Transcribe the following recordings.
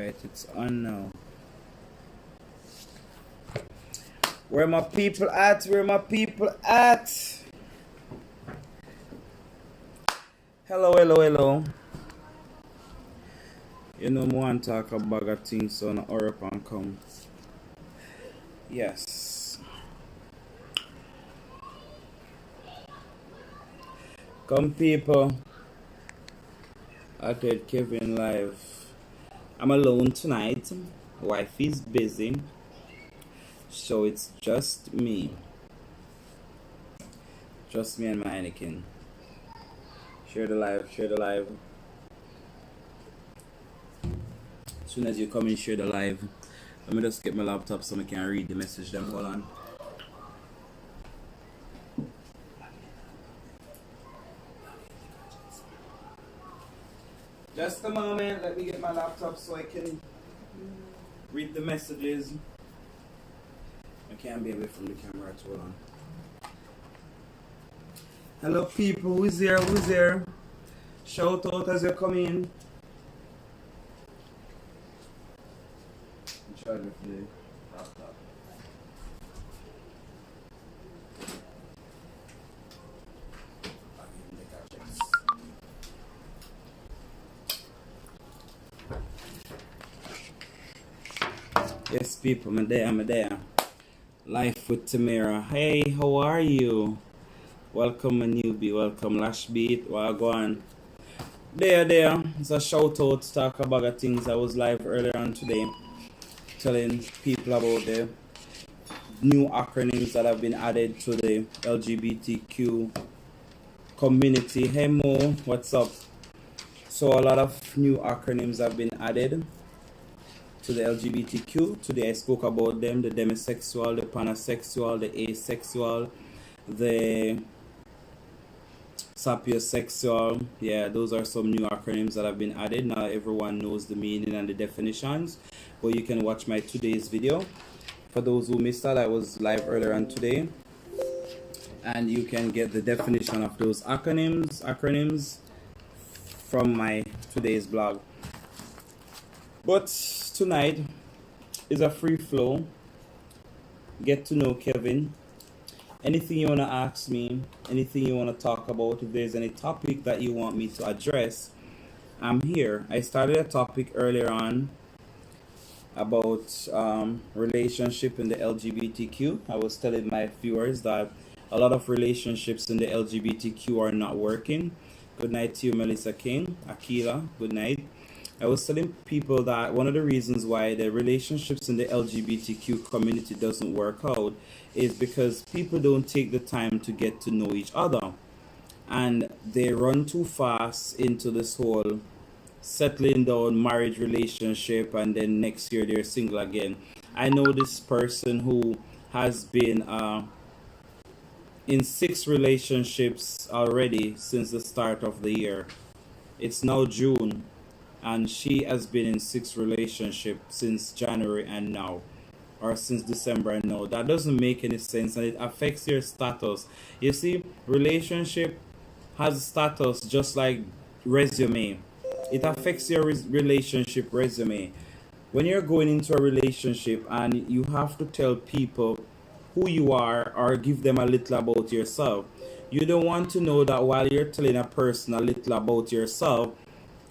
Alright, it's on now. Where my people at? Where my people at? Hello, hello, hello. You know, I want to talk about a thing so no hurry up and come. Yes. Come people. I did Kevin live. I'm alone tonight. Wife is busy. So it's just me. Just me and my Anakin. Share the live, share the live. As soon as you come in, share the live. Let me just get my laptop so I can read the message them. Hold on. Just a moment, let me get my laptop so I can read the messages. I can't be away from the camera, hold on. Hello people, who's there? Who's there? Shout out as you come in. I'm trying to play laptop. Yes people, I'm there. Life with Tamara. Hey, how are you? Welcome a newbie, welcome Lashbeat, Wagwan. There. It's a shout out to talk about the things. I was live earlier on today, telling people about the new acronyms that have been added to the LGBTQ community. Hey Mo, what's up? So a lot of new acronyms have been added to the LGBTQ. Today I spoke about them, the demisexual, the pansexual, the asexual, the sapiosexual. Yeah, those are some new acronyms that have been added. Now everyone knows the meaning and the definitions, but you can watch my today's video. For those who missed that, I was live earlier on today, and you can get the definition of those acronyms from my today's blog. But tonight is a free flow. Get to know Kevin. Anything you want to ask me, anything you want to talk about, if there's any topic that you want me to address, I'm here. I started a topic earlier on about relationship in the LGBTQ. I was telling my viewers that a lot of relationships in the LGBTQ are not working. Good night to you, Melissa King. Akila, good night. I was telling people that one of the reasons why the relationships in the LGBTQ community doesn't work out is because people don't take the time to get to know each other, and they run too fast into this whole settling down marriage relationship, and then next year they're single again. I know this person who has been in 6 relationships already since the start of the year. It's now June, and she has been in 6 relationships since January and now, or since December and now. That doesn't make any sense, and it affects your status. You see, relationship has status just like resume. It affects your relationship resume. When you're going into a relationship and you have to tell people who you are or give them a little about yourself, you don't want to know that while you're telling a person a little about yourself,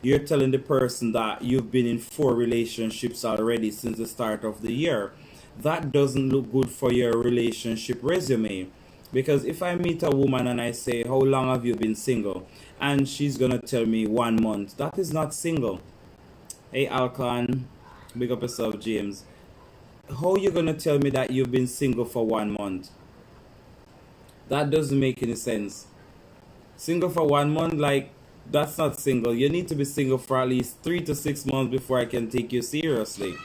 you're telling the person that you've been in 4 relationships already since the start of the year. That doesn't look good for your relationship resume. Because if I meet a woman and I say, how long have you been single? And she's going to tell me 1 month. That is not single. Hey Alcon, big up yourself, James. How are you going to tell me that you've been single for 1 month? That doesn't make any sense. Single for 1 month, like, that's not single. You need to be single for at least 3 to 6 months before I can take you seriously.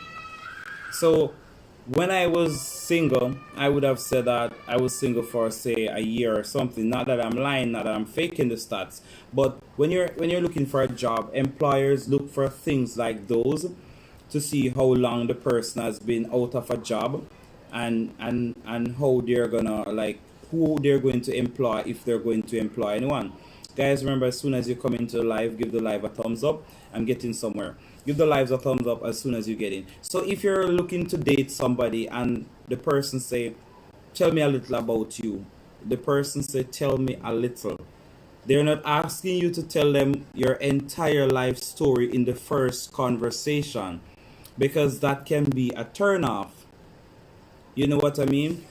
So when I was single, I would have said that I was single for, say, a year or something. Not that I'm lying, not that I'm faking the stats. But when you're looking for a job, employers look for things like those to see how long the person has been out of a job, and how they're gonna, like, who they're going to employ, if they're going to employ anyone. Guys, remember, as soon as you come into the live, give the live a thumbs up. I'm getting somewhere. Give the lives a thumbs up as soon as you get in. So if you're looking to date somebody and the person say, tell me a little about you, the person say, tell me a little. They're not asking you to tell them your entire life story in the first conversation, because that can be a turn off. You know what I mean?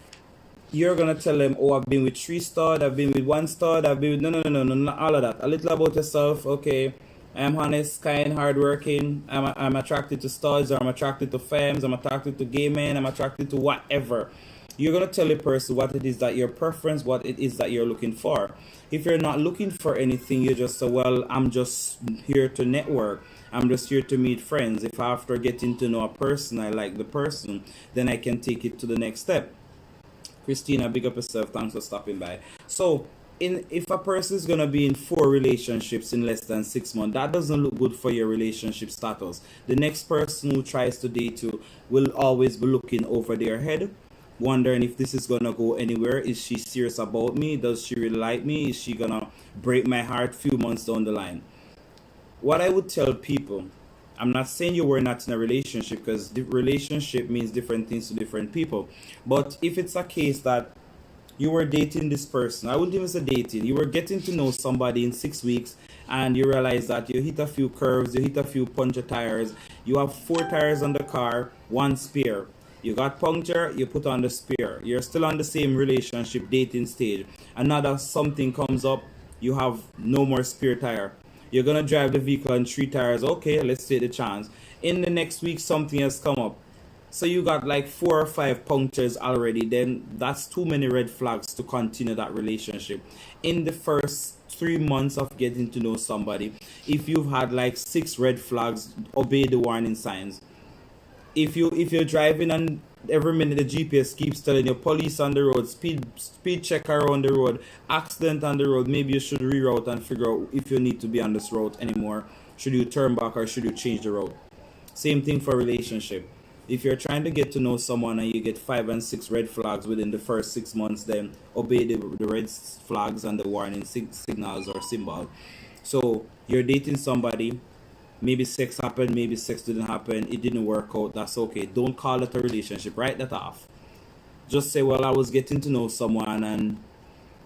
You're gonna tell them, oh, I've been with 3 stud, I've been with 1 stud, I've been with no, not all of that. A little about yourself, okay. I'm honest, kind, hardworking. I'm attracted to studs, or I'm attracted to femmes, I'm attracted to gay men, I'm attracted to whatever. You're gonna tell a person what it is that your preference, what it is that you're looking for. If you're not looking for anything, you just say, well, I'm just here to network. I'm just here to meet friends. If after getting to know a person, I like the person, then I can take it to the next step. Christina, big up yourself. Thanks for stopping by. So, if a person is gonna be in 4 relationships in less than 6 months, that doesn't look good for your relationship status. The next person who tries to date you will always be looking over their head, wondering if this is gonna go anywhere. Is she serious about me? Does she really like me? Is she gonna break my heart few months down the line? What I would tell people, I'm not saying you were not in a relationship, because the relationship means different things to different people. But if it's a case that you were dating this person, I wouldn't even say dating, you were getting to know somebody in 6 weeks, and you realize that you hit a few curves, you hit a few puncture tires, you have 4 tires on the car, 1 spare. You got puncture, you put on the spare. You're still on the same relationship dating stage. Another something comes up, you have no more spare tire. You're gonna drive the vehicle on 3 tires. Okay, let's take the chance. In the next week, something has come up. So you got like 4 or 5 punctures already. Then that's too many red flags to continue that relationship. In the first 3 months of getting to know somebody, if you've had like 6 red flags, obey the warning signs. If you're driving and every minute the GPS keeps telling you police on the road, speed check around the road, accident on the road, maybe you should reroute and figure out if you need to be on this road anymore. Should you turn back or should you change the road? Same thing for relationship. If you're trying to get to know someone and you get 5 and 6 red flags within the first 6 months, then obey the red flags and the warning signals or symbols. So you're dating somebody, maybe sex happened, maybe sex didn't happen, it didn't work out, that's okay. Don't call it a relationship, write that off. Just say, well, I was getting to know someone, and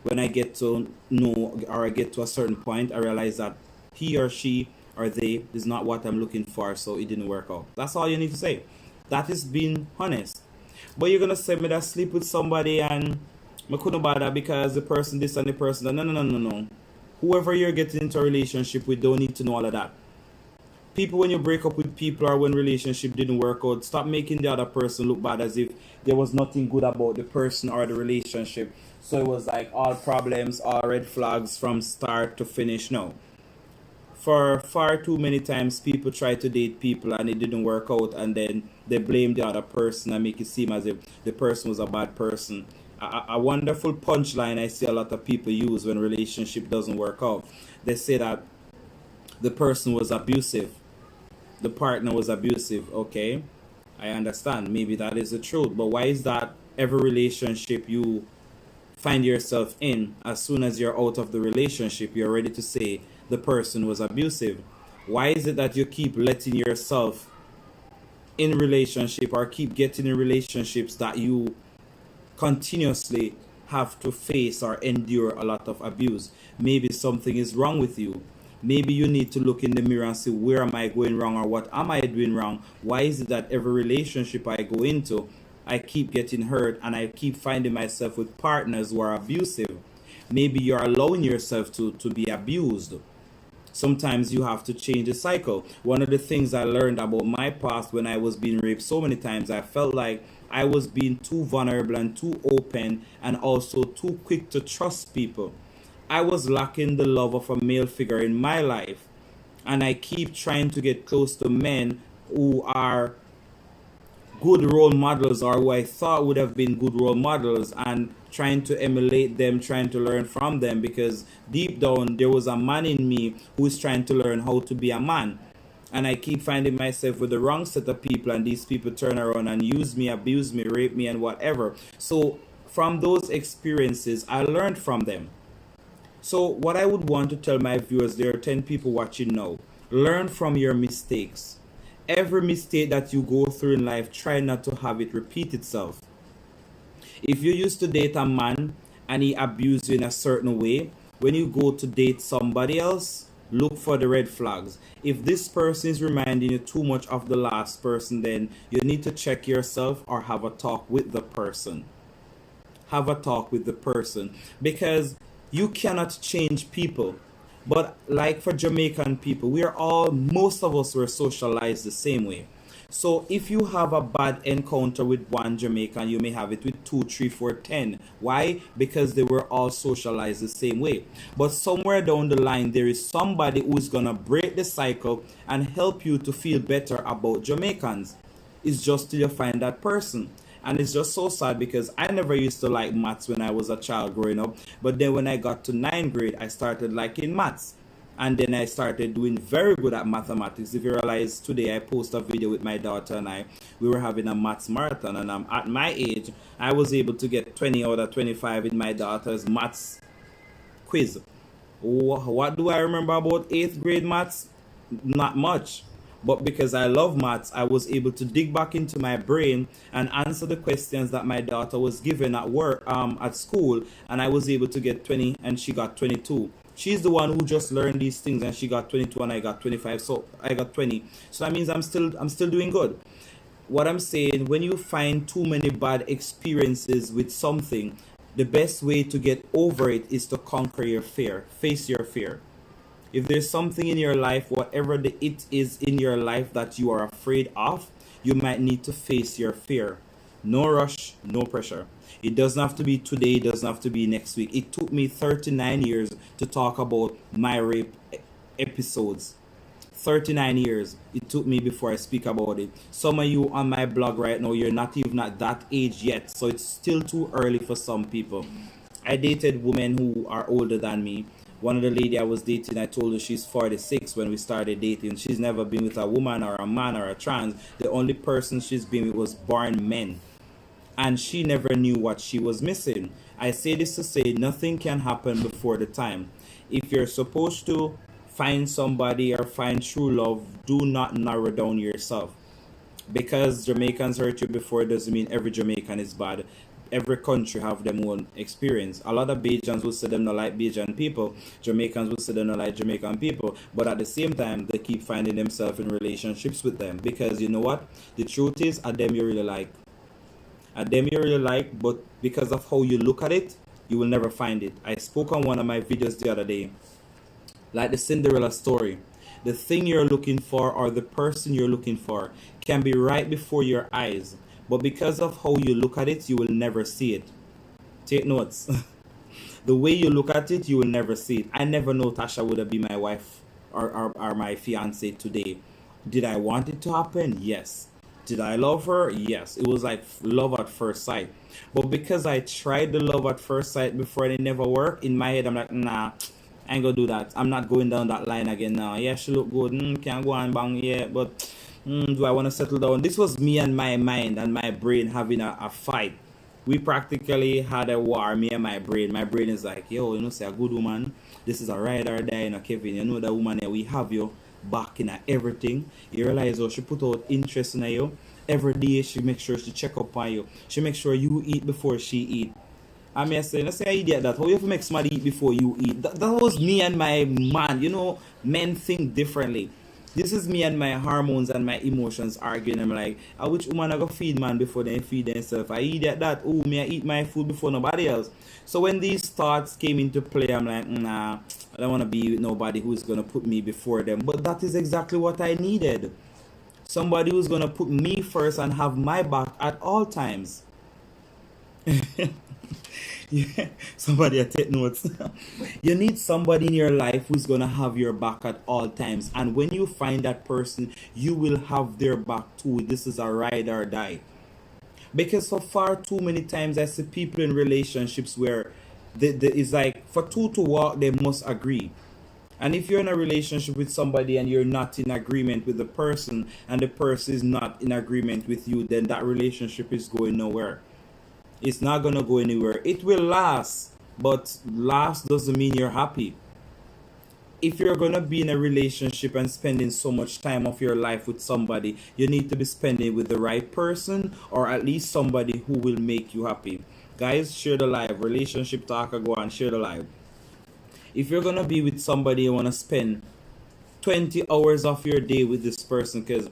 when I get to know, or I get to a certain point, I realize that he or she or they is not what I'm looking for, so it didn't work out. That's all you need to say. That is being honest. But you're gonna say me that sleep with somebody and I couldn't bother because the person this and the person that. No. Whoever you're getting into a relationship with don't need to know all of that. People, when you break up with people or when relationship didn't work out, stop making the other person look bad as if there was nothing good about the person or the relationship. So it was like all problems, all red flags from start to finish. No. For far too many times, people try to date people and it didn't work out, and then they blame the other person and make it seem as if the person was a bad person. A wonderful punchline I see a lot of people use when relationship doesn't work out. They say that the person was abusive. The partner was abusive. Okay, I understand. Maybe that is the truth. But why is that every relationship you find yourself in, as soon as you're out of the relationship, you're ready to say the person was abusive? Why is it that you keep letting yourself in relationship or keep getting in relationships that you continuously have to face or endure a lot of abuse? Maybe something is wrong with you. Maybe you need to look in the mirror and say, where am I going wrong, or what am I doing wrong? Why is it that every relationship I go into, I keep getting hurt and I keep finding myself with partners who are abusive? Maybe you're allowing yourself to be abused. Sometimes you have to change the cycle. One of the things I learned about my past, when I was being raped so many times, I felt like I was being too vulnerable and too open and also too quick to trust people. I was lacking the love of a male figure in my life, and I keep trying to get close to men who are good role models, or who I thought would have been good role models, and trying to emulate them, trying to learn from them, because deep down there was a man in me who is trying to learn how to be a man. And I keep finding myself with the wrong set of people, and these people turn around and use me, abuse me, rape me, and whatever. So from those experiences, I learned from them. So what I would want to tell my viewers, there are 10 people watching now, learn from your mistakes. every mistake that you go through in life, try not to have it repeat itself. If you used to date a man and he abused you in a certain way, when you go to date somebody else, look for the red flags. If this person is reminding you too much of the last person, then you need to check yourself or have a talk with the person. Have a talk with the person, because you cannot change people. But like for Jamaican people, most of us were socialized the same way. So if you have a bad encounter with one Jamaican, you may have it with 2, 3, 4, 10. Why? Because they were all socialized the same way. But somewhere down the line, there is somebody who's going to break the cycle and help you to feel better about Jamaicans. It's just till you find that person. And it's just so sad, because I never used to like maths when I was a child growing up. But then when I got to 9th grade, I started liking maths. And then I started doing very good at mathematics. If you realize, today I post a video with my daughter and we were having a maths marathon. And at my age, I was able to get 20 out of 25 in my daughter's maths quiz. What do I remember about 8th grade maths? Not much. But because I love maths, I was able to dig back into my brain and answer the questions that my daughter was given at work, at school, and I was able to get 20 and she got 22. She's the one who just learned these things and she got 22 and I got 25, so I got 20. So that means I'm still doing good. What I'm saying, when you find too many bad experiences with something, the best way to get over it is to conquer your fear, face your fear. If there's something in your life, whatever it is in your life that you are afraid of, you might need to face your fear. No rush, no pressure. It doesn't have to be today, it doesn't have to be next week. It took me 39 years to talk about my rape episodes. 39 years it took me before I speak about it. Some of you on my blog right now, you're not even at that age yet, so it's still too early for some people. I dated women who are older than me. One of the lady I was dating, I told her she's 46 when we started dating. She's never been with a woman or a man or a trans. The only person she's been with was born men. And she never knew what she was missing. I say this to say nothing can happen before the time. If you're supposed to find somebody or find true love, do not narrow down yourself. Because Jamaicans hurt you before doesn't mean every Jamaican is bad. Every country have their own experience. A lot of Bajans will say them not like Bajan people. Jamaicans will say they not like Jamaican people. But at the same time, they keep finding themselves in relationships with them. Because you know what? The truth is, at them you really like. At them you really like, but because of how you look at it, you will never find it. I spoke on one of my videos the other day. Like the Cinderella story. The thing you're looking for or the person you're looking for can be right before your eyes. But because of how you look at it, you will never see it. Take notes. The way you look at it, you will never see it. I never know Tasha would have been my wife or my fiance today. Did I want it to happen? Yes. Did I love her? Yes. It was like love at first sight. But because I tried the love at first sight before and it never worked, in my head I'm like, nah, I ain't gonna do that. I'm not going down that line again now. Yeah, she look good. Can't go and bang, yeah, but do I want to settle down? This was me and my mind and my brain having a fight. We practically had a war, me and my brain. My brain is like, yo, you know, say a good woman. This is a ride or die, you know, Kevin. You know that woman here, we have you back in everything. You realize how she put out interest in you. Every day she make sure she check up on you. She make sure you eat before she eat. I mean, I say, let's say I idiot that. How you have to make somebody eat before you eat? That was me and my man. You know, men think differently. This is me and my hormones and my emotions arguing. I'm like, which woman I go feed man before they feed themselves? I eat that. Oh, me I eat my food before nobody else. So when these thoughts came into play, I'm like, nah, I don't want to be with nobody who's going to put me before them. But that is exactly what I needed. Somebody who's going to put me first and have my back at all times. Yeah, somebody take notes. You need somebody in your life who's gonna have your back at all times, and when you find that person, you will have their back too. This is a ride or die. Because for far too many times I see people in relationships where it's like for two to walk they must agree. And if you're in a relationship with somebody and you're not in agreement with the person and the person is not in agreement with you, then that relationship is going nowhere. It's not going to go anywhere. It will last, but last doesn't mean you're happy. if you're gonna be in a relationship and spending so much time of your life with somebody, you need to be spending with the right person, or at least somebody who will make you happy. Guys, share the live. Relationship talk, go and share the live. If you're gonna be with somebody, you wanna spend 20 hours of your day with this person, because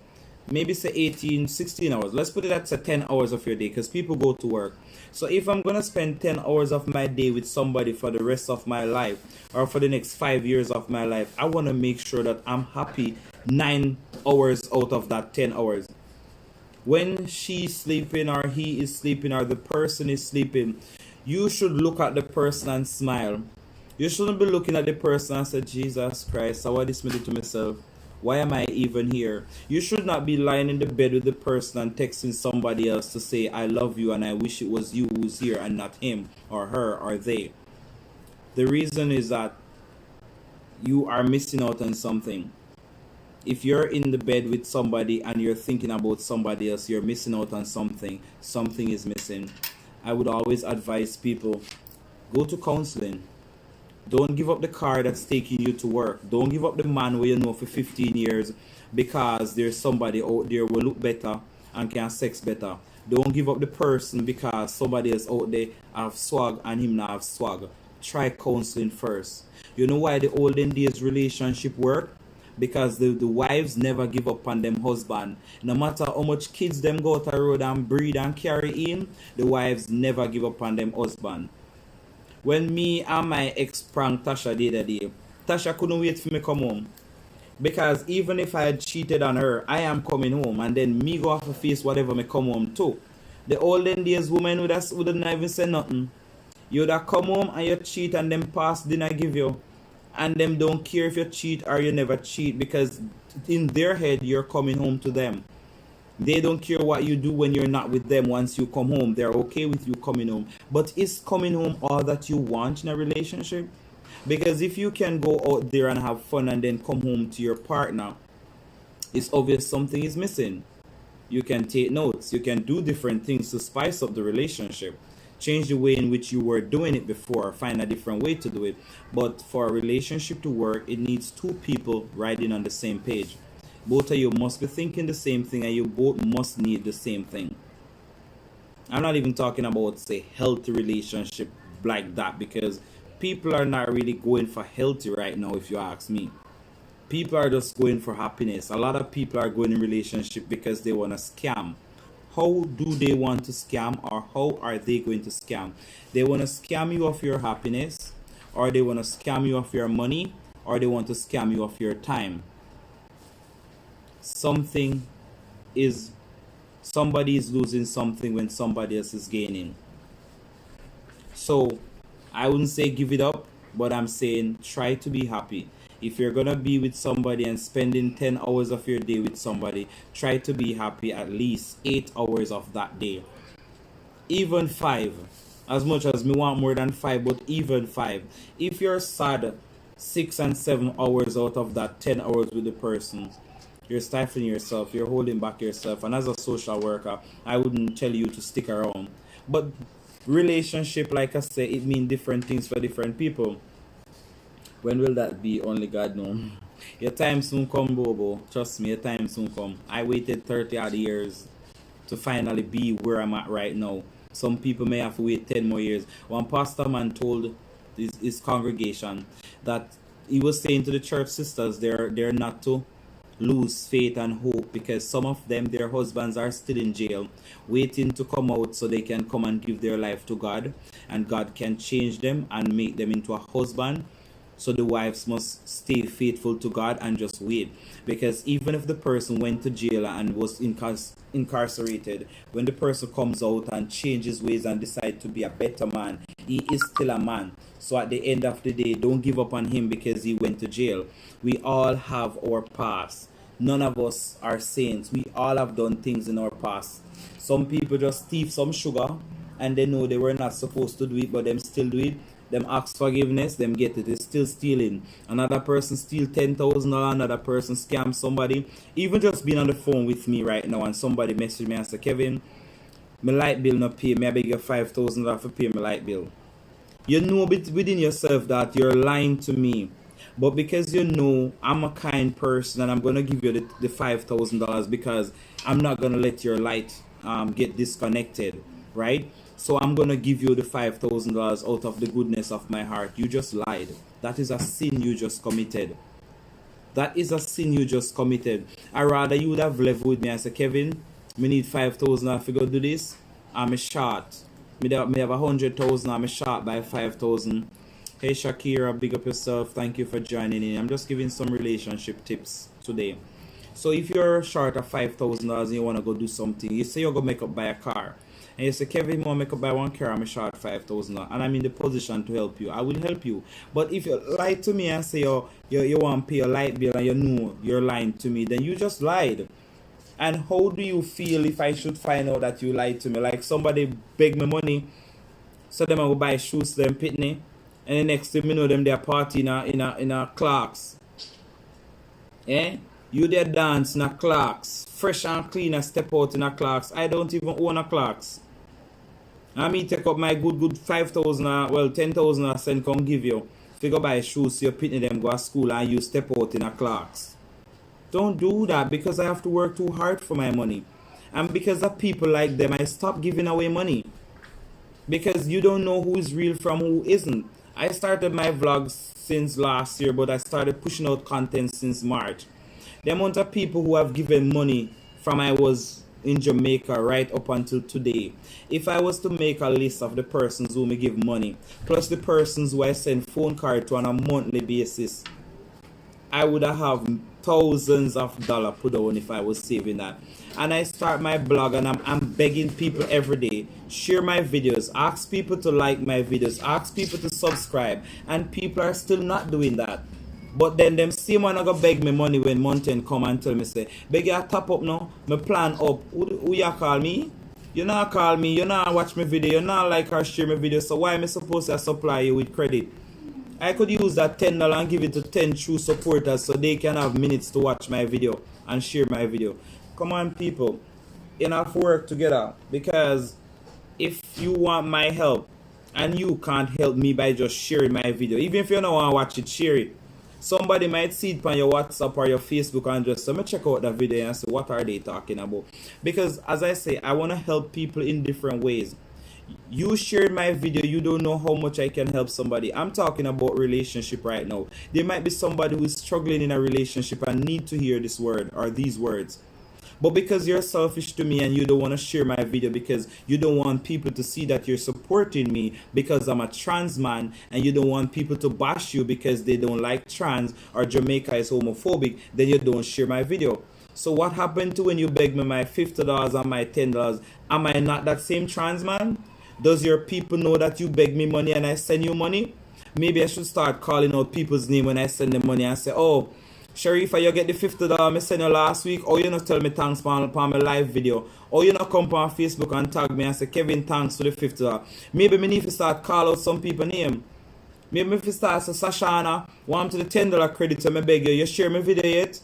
maybe say 18, 16 hours. Let's put it at say 10 hours of your day, because people go to work. So if I'm gonna spend 10 hours of my day with somebody for the rest of my life, or for the next 5 years of my life, I want to make sure that I'm happy 9 hours out of that 10 hours. When she's sleeping, or he is sleeping, or the person is sleeping, you should look at the person and smile. You shouldn't be looking at the person and say, Jesus Christ, how did this me do to myself? Why am I even here? You should not be lying in the bed with the person and texting somebody else to say, I love you and I wish it was you who's here and not him or her or they. The reason is that you are missing out on something. If you're in the bed with somebody and you're thinking about somebody else, you're missing out on something. Something is missing. I would always advise people, go to counseling. Don't give up the car that's taking you to work. Don't give up the man where you know for 15 years because there's somebody out there who look better and can sex better. Don't give up the person because somebody else out there have swag and him not have swag. Try counseling first. You know why the olden days relationship work? Because the wives never give up on them husband. No matter how much kids them go out the road and breed and carry in, the wives never give up on them husband. When me and my ex prank Tasha the other day, Tasha couldn't wait for me come home. Because even if I had cheated on her, I am coming home, and then me go off a face whatever me come home to. The olden days women wouldn't even say nothing. You would have come home and you cheat and them pass dinner give you. And them don't care if you cheat or you never cheat, because in their head you're coming home to them. They don't care what you do when you're not with them. Once you come home, they're okay with you coming home. But is coming home all that you want in a relationship? Because if you can go out there and have fun and then come home to your partner, it's obvious something is missing. You can take notes. You can do different things to spice up the relationship. Change the way in which you were doing it before. Find a different way to do it. But for a relationship to work, it needs two people riding on the same page. Both of you must be thinking the same thing, and you both must need the same thing. I'm not even talking about, say, healthy relationship like that, because people are not really going for healthy right now, if you ask me. People are just going for happiness. A lot of people are going in relationship because they want to scam. How do they want to scam, or how are they going to scam? They want to scam you of your happiness, or they want to scam you of your money, or they want to scam you of your time. Somebody is losing something when somebody else is gaining. So I wouldn't say give it up, but I'm saying try to be happy. If you're gonna be with somebody and spending 10 hours of your day with somebody, try to be happy at least 8 hours of that day. Even 5. As much as me want more than 5, but even 5. If you're sad 6 and 7 hours out of that 10 hours with the person, you're stifling yourself, you're holding back yourself. And as a social worker, I wouldn't tell you to stick around. But relationship, like I say, it means different things for different people. When will that be? Only God knows. Your time soon come, Bobo. Trust me, your time soon come. I waited 30 odd years to finally be where I'm at right now. Some people may have to wait 10 more years. One pastor man told his congregation that he was saying to the church sisters, they're not to lose faith and hope, because some of them, their husbands are still in jail waiting to come out so they can come and give their life to God, and God can change them and make them into a husband. So the wives must stay faithful to God and just wait, because even if the person went to jail and was incarcerated, when the person comes out and changes ways and decides to be a better man, he is still a man. So at the end of the day, don't give up on him because he went to jail. We all have our past. None of us are saints. We all have done things in our past. Some people just thief some sugar and they know they were not supposed to do it, but them still do it. Them ask forgiveness, them get it. It's still stealing. Another person steal $10,000, another person scam somebody. Even just being on the phone with me right now and somebody message me and say, Kevin, my light bill not pay me. I beg you $5,000 for pay my light bill. You know within yourself that you're lying to me. But because you know I'm a kind person and I'm gonna give you the $5,000 because I'm not gonna let your light get disconnected, right? So I'm gonna give you the $5,000 out of the goodness of my heart. You just lied. That is a sin you just committed. That is a sin you just committed. I rather you would have left with me and said, Kevin, me need 5,000 if you go do this. I'm a short. Me have 100,000. I'm a short by 5,000. Hey Shakira, big up yourself. Thank you for joining in. I'm just giving some relationship tips today. So if you're short of $5,000 and you want to go do something, you say you're going to make up buy a car. And you say, Kevin, you want to make up buy one car, I'm a short $5,000 and I'm in the position to help you. I will help you. But if you lie to me and say you want to pay a light bill and you know you're lying to me, then you just lied. And how do you feel if I should find out that you lied to me? Like somebody beg me money, so them I will buy shoes to them pitney, and the next thing you know them they're party in a Clarks. Eh? You there dance in a Clarks, fresh and clean and step out in a Clarks. I don't even own a Clarks. I mean take up my good 5,000 well 10,000 I send come give you. Figure buy shoes so you pitney them go to school and you step out in a Clarks. Don't do that because I have to work too hard for my money. And because of people like them, I stop giving away money. Because you don't know who is real from who isn't. I started my vlogs since last year, but I started pushing out content since March. The amount of people who have given money from I was in Jamaica right up until today. If I was to make a list of the persons who me give money, plus the persons who I send phone card to on a monthly basis, I would have thousands of dollars put on if I was saving that. And I start my blog and I'm begging people every day, share my videos, ask people to like my videos, ask people to subscribe, and people are still not doing that. But then them same one gonna beg me money when mountain come and tell me say, beg you top up now, my plan up. Who you call me? You not call me, you not watch my video, you not like or share my video, so why am I supposed to supply you with credit? I could use that $10 and give it to 10 true supporters so they can have minutes to watch my video and share my video. Come on, people. Enough work together. Because if you want my help and you can't help me by just sharing my video, even if you don't want to watch it, share it. Somebody might see it on your WhatsApp or your Facebook and just let me check out the video and see what are they talking about. Because as I say, I want to help people in different ways. You shared my video, you don't know how much I can help somebody. I'm talking about relationship right now. There might be somebody who is struggling in a relationship and need to hear this word or these words. But because you're selfish to me and you don't want to share my video because you don't want people to see that you're supporting me because I'm a trans man, and you don't want people to bash you because they don't like trans or Jamaica is homophobic, then you don't share my video. So what happened to when you beg me my $50 and my $10? Am I not that same trans man? Does your people know that you beg me money and I send you money? Maybe I should start calling out people's name when I send them money and say, oh, Sharifa, you get the $50 I sent you last week, or you not tell me thanks for my live video, or you not come on Facebook and tag me and say, Kevin, thanks for the $50. Maybe me need to start call out some people's name. Maybe if you start say, Sashana, want to the $10 credit to me beg you, you share my video yet?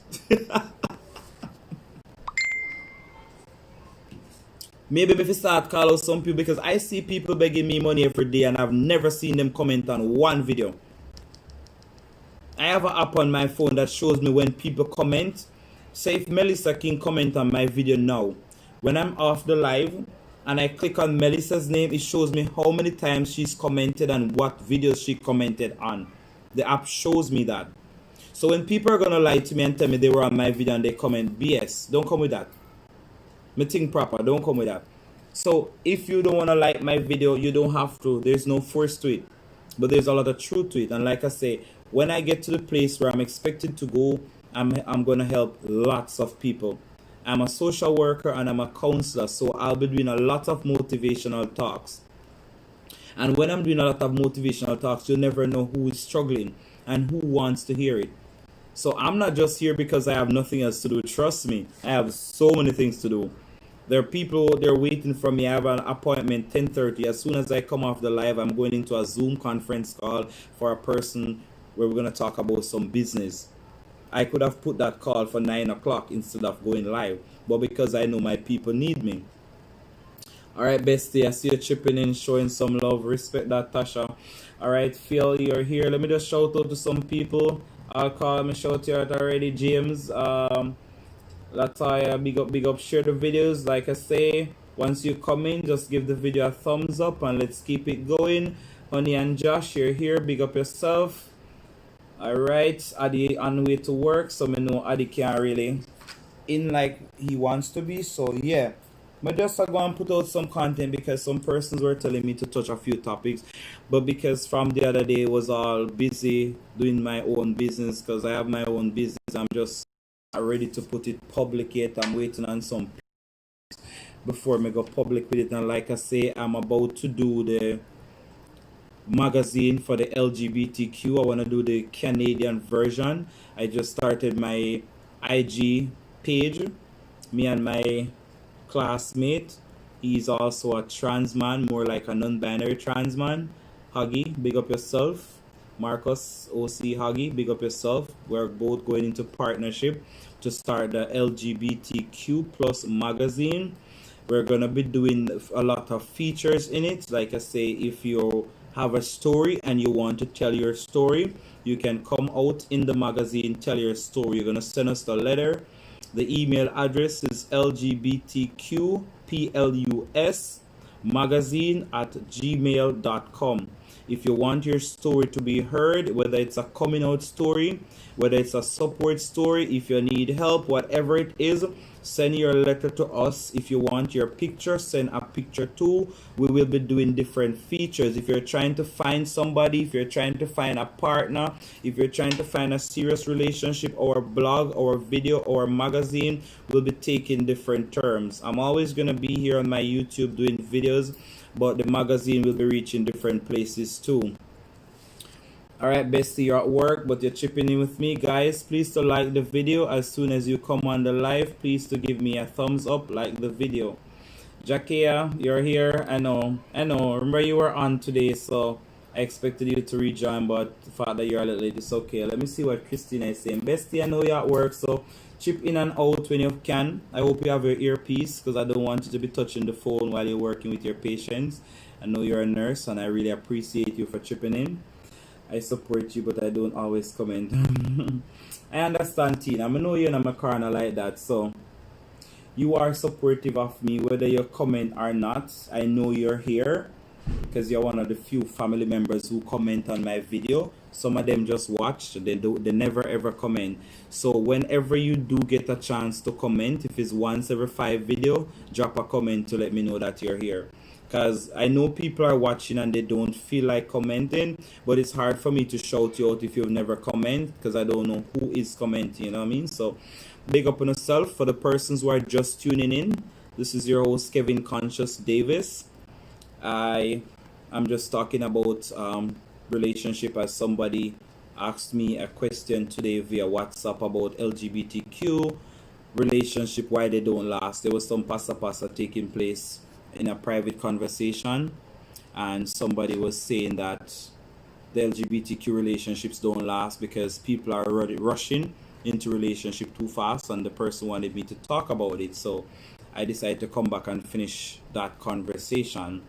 Maybe if you start call out some people, because I see people begging me money every day and I've never seen them comment on one video. I have an app on my phone that shows me when people comment. Say if Melissa can comment on my video now. When I'm off the live and I click on Melissa's name, it shows me how many times she's commented and what videos she commented on. The app shows me that. So when people are going to lie to me and tell me they were on my video and they comment BS, don't come with that. Me think proper, don't come with that. So if you don't want to like my video, you don't have to. There's no force to it. But there's a lot of truth to it. And like I say, when I get to the place where I'm expected to go, I'm going to help lots of people. I'm a social worker and I'm a counselor, so I'll be doing a lot of motivational talks. And when I'm doing a lot of motivational talks, you never know who is struggling and who wants to hear it. So I'm not just here because I have nothing else to do. Trust me, I have so many things to do. There are people, they're waiting for me. I have an appointment 10:30. As soon as I come off the live, I'm going into a Zoom conference call for a person where we're going to talk about some business. I could have put that call for 9 o'clock instead of going live. But because I know my people need me. Alright, bestie, I see you chipping in, showing some love. Respect that, Tasha. Alright, Phil, you're here. Let me just shout out to some people. I'll call me shout you out already, James. That's why big up, share the videos. Like I say, once you come in, just give the video a thumbs up and let's keep it going. Honey and Josh, you're here. Big up yourself. Alright, Adi on way to work, so me know Adi can't really in like he wants to be. So yeah. But just I go and put out some content because some persons were telling me to touch a few topics. But because from the other day was all busy doing my own business, because I have my own business, I'm just not ready to put it public yet. I'm waiting on some before me go public with it. And like I say, I'm about to do the magazine for the LGBTQ. I want to do the Canadian version. I just started my IG page. Me and my classmate, he's also a trans man, more like a non-binary trans man. Huggy, big up yourself. Marcus OC Huggy, big up yourself. We're both going into partnership to start the LGBTQ plus magazine. We're gonna be doing a lot of features in it. Like I say, if you have a story and you want to tell your story, you can come out in the magazine, tell your story. You're gonna send us the letter. The email address is lgbtqplus magazine@gmail.com. If you want your story to be heard, whether it's a coming out story, whether it's a support story, if you need help, whatever it is, send your letter to us. If you want your picture, send a picture too. We will be doing different features. If you're trying to find somebody, if you're trying to find a partner, if you're trying to find a serious relationship, or a blog or a video or a magazine, we'll be taking different terms. I'm always going to be here on my YouTube doing videos, but the magazine will be reaching different places too. Alright, bestie, you're at work, but you're chipping in with me. Guys, please to like the video. As soon as you come on the live, please to give me a thumbs up, like the video. Jakia, you're here. I know. Remember you were on today, so I expected you to rejoin, but the fact that you're a little late, it's okay. Let me see what Christina is saying. Bestie, I know you're at work, so chip in and out when you can. I hope you have your earpiece, because I don't want you to be touching the phone while you're working with your patients. I know you're a nurse, and I really appreciate you for chipping in. I support you, but I don't always comment. I understand, Tina. I know you're in my corner like that, so you are supportive of me, whether you comment or not. I know you're here because you're one of the few family members who comment on my video. Some of them just watch, they never ever comment. So whenever you do get a chance to comment, if it's once every 5 video, drop a comment to let me know that you're here. Because I know people are watching and they don't feel like commenting, but it's hard for me to shout you out if you've never commented, because I don't know who is commenting, you know what I mean? So big up on yourself. For the persons who are just tuning in, this is your host Kevin Conscious Davis. I'm just talking about relationship, as somebody asked me a question today via WhatsApp about LGBTQ relationship, why they don't last. There was some pasa taking place in a private conversation, and somebody was saying that the LGBTQ relationships don't last because people are already rushing into relationship too fast, and the person wanted me to talk about it, so I decided to come back and finish that conversation.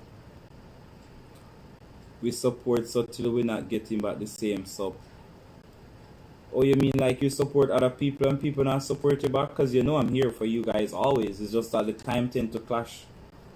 We support so till we're not getting back the same sub. Oh, you mean like you support other people and people not support you back? Because you know I'm here for you guys always. It's just that the time tend to clash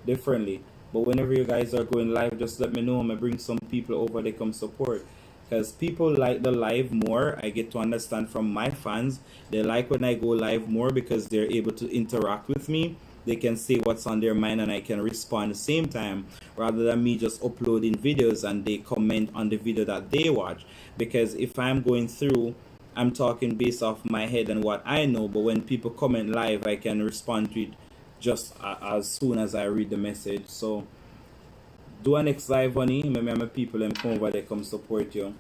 differently. But whenever you guys are going live, just let me know. I'm gonna bring some people over, they come support, because people like the live more. I get to understand from my fans, they like when I go live more because they're able to interact with me. They can say what's on their mind and I can respond at the same time, rather than me just uploading videos and they comment on the video that they watch. Because if I'm going through, I'm talking based off my head and what I know, but when people comment live, I can respond to it just as soon as I read the message. So do a next live, honey. Maybe my people them come over, they come support you.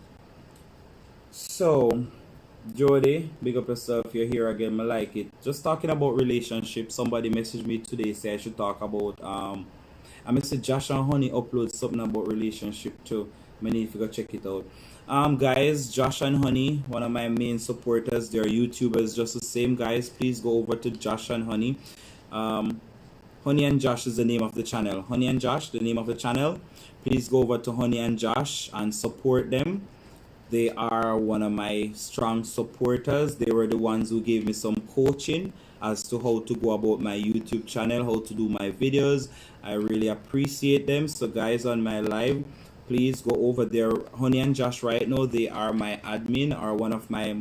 So Jody, big up yourself, you're here again. I like it. Just talking about relationships. Somebody messaged me today, say I should talk about I messaged Josh and Honey upload something about relationship too. I need to go check it out. Guys, Josh and Honey, one of my main supporters, they're YouTubers just the same. Guys, please go over to Josh and Honey. Honey and Josh is the name of the channel. Honey and Josh, the name of the channel. Please go over to Honey and Josh and support them. They are one of my strong supporters. They were the ones who gave me some coaching as to how to go about my YouTube channel, how to do my videos. I really appreciate them. So guys, on my live, please go over there. Honey and Josh right now, they are my admin, or one of my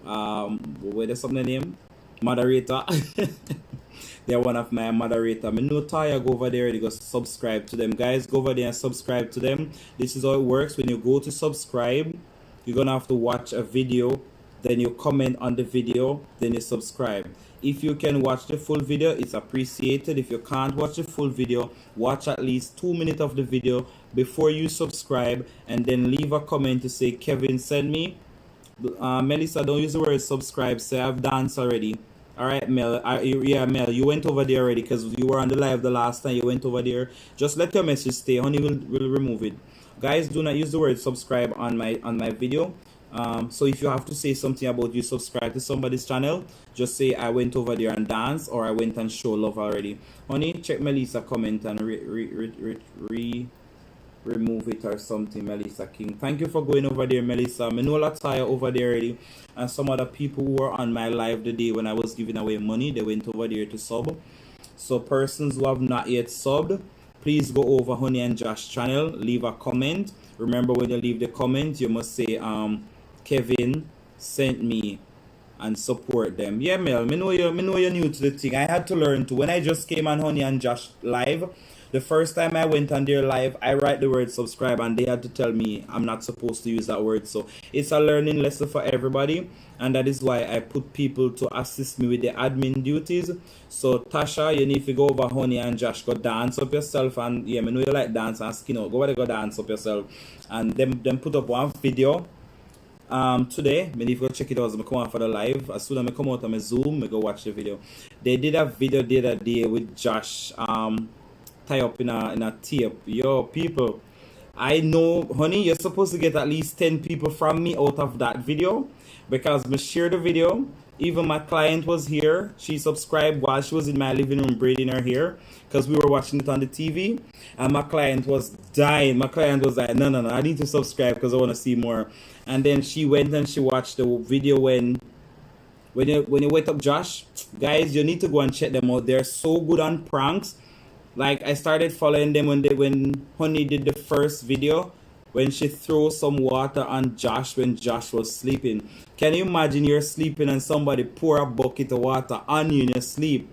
what is something name? Moderator. They're one of my moderator. Me know Taya, go over there and go subscribe to them. Guys, go over there and subscribe to them. This is how it works. When you go to subscribe, you're gonna have to watch a video, then you comment on the video, then you subscribe. If you can watch the full video, it's appreciated. If you can't watch the full video, watch at least 2 minutes of the video before you subscribe, and then leave a comment to say, Kevin, send me. Melissa, don't use the word subscribe. Say I've danced already. All right, Mel. Yeah, Mel, you went over there already because you were on the live the last time. You went over there. Just let your message stay. Honey will remove it. Guys, do not use the word subscribe on my video. So if you have to say something about you subscribe to somebody's channel, just say I went over there and dance, or I went and show love already. Honey, check Melissa comment and remove it or something. Melissa King, thank you for going over there, Melissa. Manola Taya over there already, and some other people who were on my live the day when I was giving away money, they went over there to sub. So persons who have not yet subbed, please go over Honey and Josh channel, leave a comment. Remember, when you leave the comment, you must say Kevin sent me, and support them. Yeah, Mel, me know you're new to the thing. I had to learn to. When I just came on Honey and Josh live, the first time I went on their live, I write the word subscribe, and they had to tell me I'm not supposed to use that word. So it's a learning lesson for everybody, and that is why I put people to assist me with the admin duties. So Tasha, you need to go over Honey and Josh, go dance up yourself, and yeah, I know you like dance and skin out. Go over there, go dance up yourself, and them put up one video. Today, me need to go check it out as I come out for the live. As soon as I come out on my Zoom, I go watch the video. They did a video the other day with Josh, tie up in a tape. Yo, people, I know, Honey, you're supposed to get at least 10 people from me out of that video, because me share the video. Even my client was here. She subscribed while she was in my living room braiding her hair, because we were watching it on the TV, and my client was dying. My client was like, no, I need to subscribe because I want to see more. And then she went and she watched the video when you wake up Josh. Guys, you need to go and check them out. They're so good on pranks. Like, I started following them when Honey did the first video, when she threw some water on Josh when Josh was sleeping. Can you imagine you're sleeping and somebody pour a bucket of water on you in your sleep?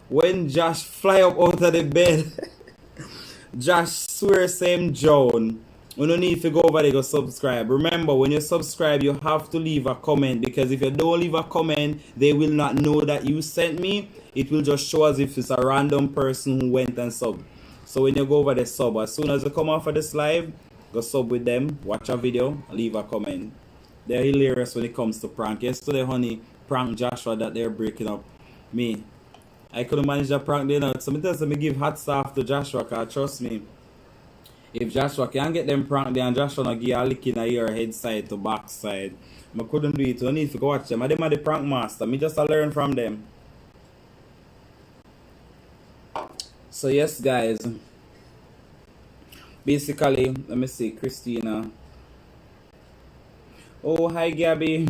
When Josh fly up out of the bed, Josh swear same Joan. You don't need to go over there, go subscribe. Remember, when you subscribe, you have to leave a comment, because if you don't leave a comment, they will not know that you sent me. It will just show as if it's a random person who went and subbed. So when you go over the sub, as soon as you come off of this live, go sub with them, watch a video, leave a comment. They're hilarious when it comes to prank. Yesterday, Honey pranked Joshua that they're breaking up. Me, I couldn't manage the prank there now. Sometimes I give hats off to Joshua, because trust me, if Joshua can get them prank there and Joshua not give a lick in your head side to back side, I couldn't do it. So I need to go watch them. I them are the prank master. Me just learn from them. So yes, guys. Basically, let me see, Christina. Oh, hi, Gabby.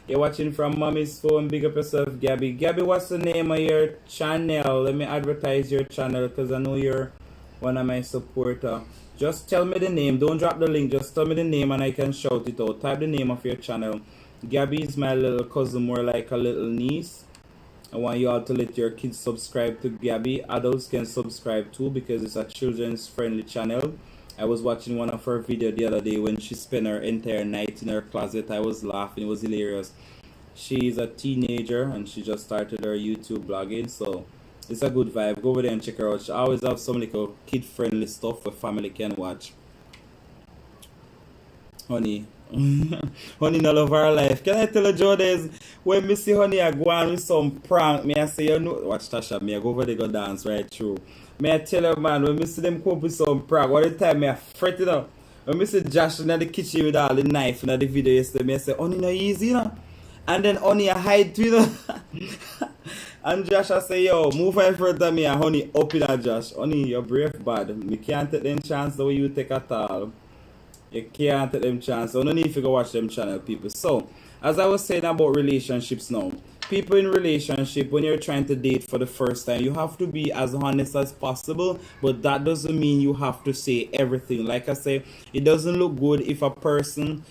You're watching from mommy's phone. Big up yourself, Gabby. Gabby, what's the name of your channel? Let me advertise your channel, because I know you're one of my supporter. Just tell me the name. Don't drop the link. Just tell me the name and I can shout it out. Type the name of your channel. Gabby is my little cousin, more like a little niece. I want you all to let your kids subscribe to Gabby. Adults can subscribe too, because it's a children's friendly channel. I was watching one of her videos the other day when she spent her entire night in her closet. I was laughing. It was hilarious. She's a teenager and she just started her YouTube blogging, so it's a good vibe. Go over there and check her out. She always have some little kid friendly stuff for family can watch. Honey. Honey no love her life. Can I tell you, Jodes, when me see Honey I go on with some prank, me I say, you know, watch Tasha, me I go over there go dance right through. Me I tell you, man, when me see them come up with some prank, all the time me I fret it up. When me see Josh in the kitchen with all the knife in the video yesterday, me I say, Honey no easy, you know. And then Honey I hide to, you know. And Josh I say, yo, move in front of me, and Honey up in a Josh. Honey, you're brave bad. Me can't take them chance the way you take at all. You can't take them chance. So no need to go watch them channel, people. So, as I was saying about relationships now, people in relationship, when you're trying to date for the first time, you have to be as honest as possible, but that doesn't mean you have to say everything. Like I say, it doesn't look good if a person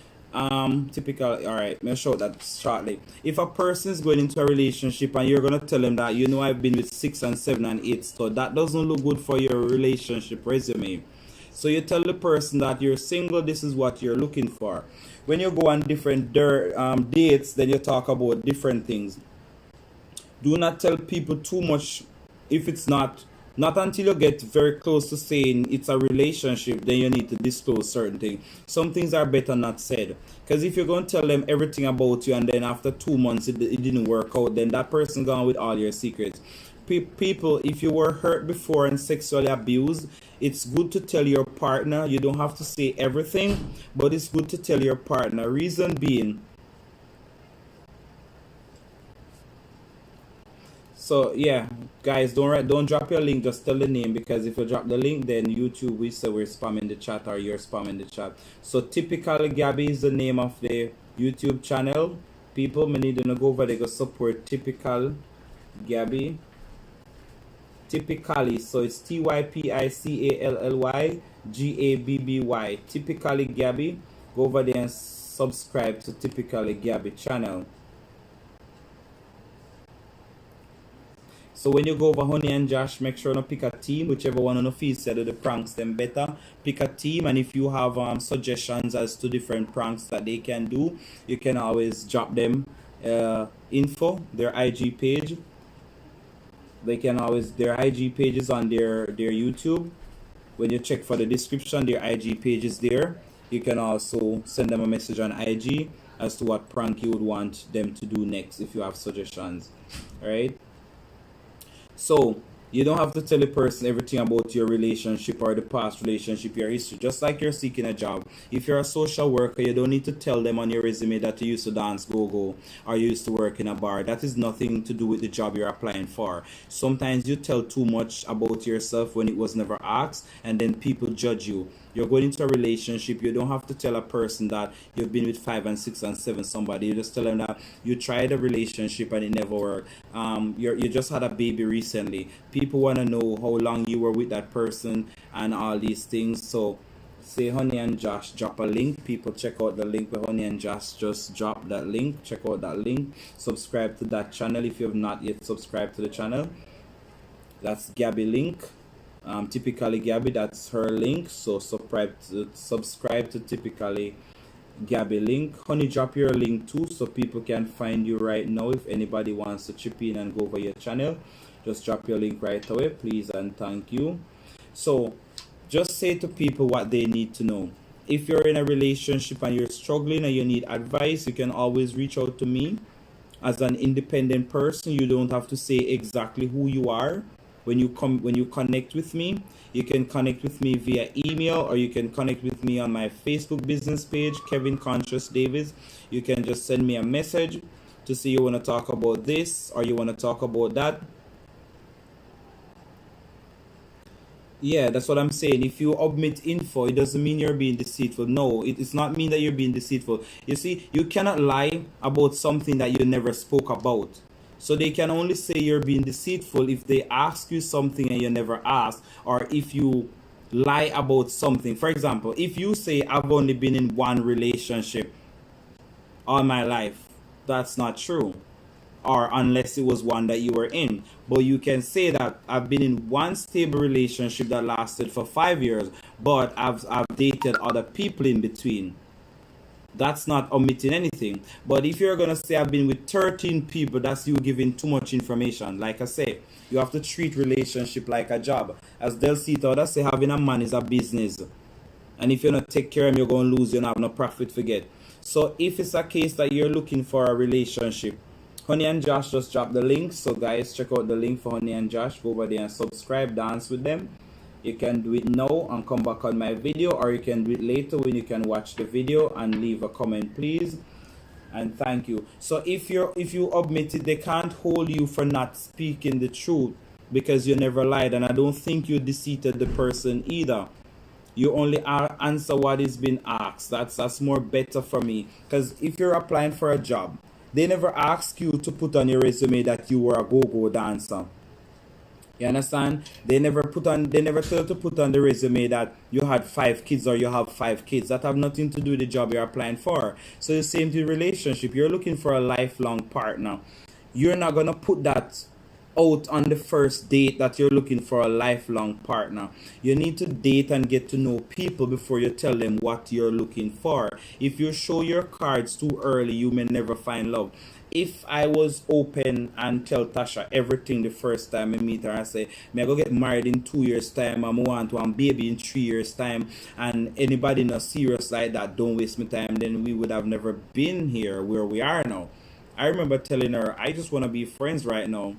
typical, all right, let me show that shortly. If a person is going into a relationship and you're going to tell them that, you know, I've been with 6 and 7 and 8, so that doesn't look good for your relationship resume. So you tell the person that you're single, this is what you're looking for. When you go on different dates, then you talk about different things. Do not tell people too much if it's not until you get very close to saying it's a relationship, then you need to disclose certain things. Some things are better not said. Because if you're going to tell them everything about you and then after 2 months it didn't work out, then that person gone with all your secrets. People, if you were hurt before and sexually abused, it's good to tell your partner. You don't have to say everything, but it's good to tell your partner. Reason being, so yeah, guys, don't drop your link. Just tell the name, because if you drop the link, then YouTube will say we're spamming the chat or you're spamming the chat. So typical Gabby is the name of the YouTube channel. People, may need to go over there, go support typical Gabby. Typically, so it's TYPICALLY Typically Gabby. Go over there and subscribe to Typically Gabby channel. So when you go over Honey and Josh, make sure to pick a team, whichever one on the feed said the pranks them better. Pick a team, and if you have suggestions as to different pranks that they can do, you can always drop them info, their IG page. They can always, their IG pages on their YouTube. When you check for the description, their IG page is there. You can also send them a message on IG as to what prank you would want them to do next if you have suggestions. All right. So you don't have to tell a person everything about your relationship or the past relationship, your history. Just like you're seeking a job. If you're a social worker, you don't need to tell them on your resume that you used to dance go-go or you used to work in a bar. That is nothing to do with the job you're applying for. Sometimes you tell too much about yourself when it was never asked, and then people judge you. You're going into a relationship, you don't have to tell a person that you've been with 5 and 6 and 7 somebody. You just tell them that you tried a relationship and it never worked. You just had a baby recently. People want to know how long you were with that person and all these things. So say Honey and Josh, drop a link. People, check out the link where Honey and Josh just drop that link. Check out that link. Subscribe to that channel if you have not yet subscribed to the channel. That's Gabby link. Typically Gabby, that's her link. So subscribe to Typically Gabby link. Honey, drop your link too so people can find you right now. If anybody wants to chip in and go over your channel, just drop your link right away, please and thank you. So just say to people what they need to know. If you're in a relationship and you're struggling and you need advice, you can always reach out to me as an independent person. You don't have to say exactly who you are. When you connect with me, you can connect with me via email, or you can connect with me on my Facebook business page, Kevin Conscious Davis. You can just send me a message to say you want to talk about this or you want to talk about that. Yeah, that's what I'm saying. If you omit info, it doesn't mean you're being deceitful. No, it's not mean that you're being deceitful. You see, you cannot lie about something that you never spoke about. So they can only say you're being deceitful if they ask you something and you never asked, or if you lie about something. For example, if you say I've only been in one relationship all my life, that's not true. Or unless it was one that you were in. But you can say that I've been in one stable relationship that lasted for 5 years, but I've dated other people in between. That's not omitting anything. But if you're going to say I've been with 13 people, that's you giving too much information. Like I say, you have to treat relationship like a job. As Del Cito does say, having a man is a business. And if you don't take care of him, you're going to lose. You don't have no profit to get. So if it's a case that you're looking for a relationship, Honey and Josh just dropped the link. So guys, check out the link for Honey and Josh. Go over there and subscribe, dance with them. You can do it now and come back on my video, or you can do it later when you can watch the video and leave a comment, please. And thank you. So if you omit it, they can't hold you for not speaking the truth because you never lied, and I don't think you deceived the person either. You only answer what is being asked. That's more better for me. Because if you're applying for a job, they never ask you to put on your resume that you were a go-go dancer. You understand? They never tell you to put on the resume that you had 5 kids or you have 5 kids. That have nothing to do with the job you're applying for. So the same to relationship. You're looking for a lifelong partner. You're not gonna put that out on the first date that you're looking for a lifelong partner. You need to date and get to know people before you tell them what you're looking for. If you show your cards too early, you may never find love. If I was open and tell Tasha everything the first time I meet her, I say, may I go get married in 2 years' time, I want one baby in 3 years' time, and anybody not serious like that, don't waste my time, then we would have never been here where we are now. I remember telling her, I just want to be friends right now.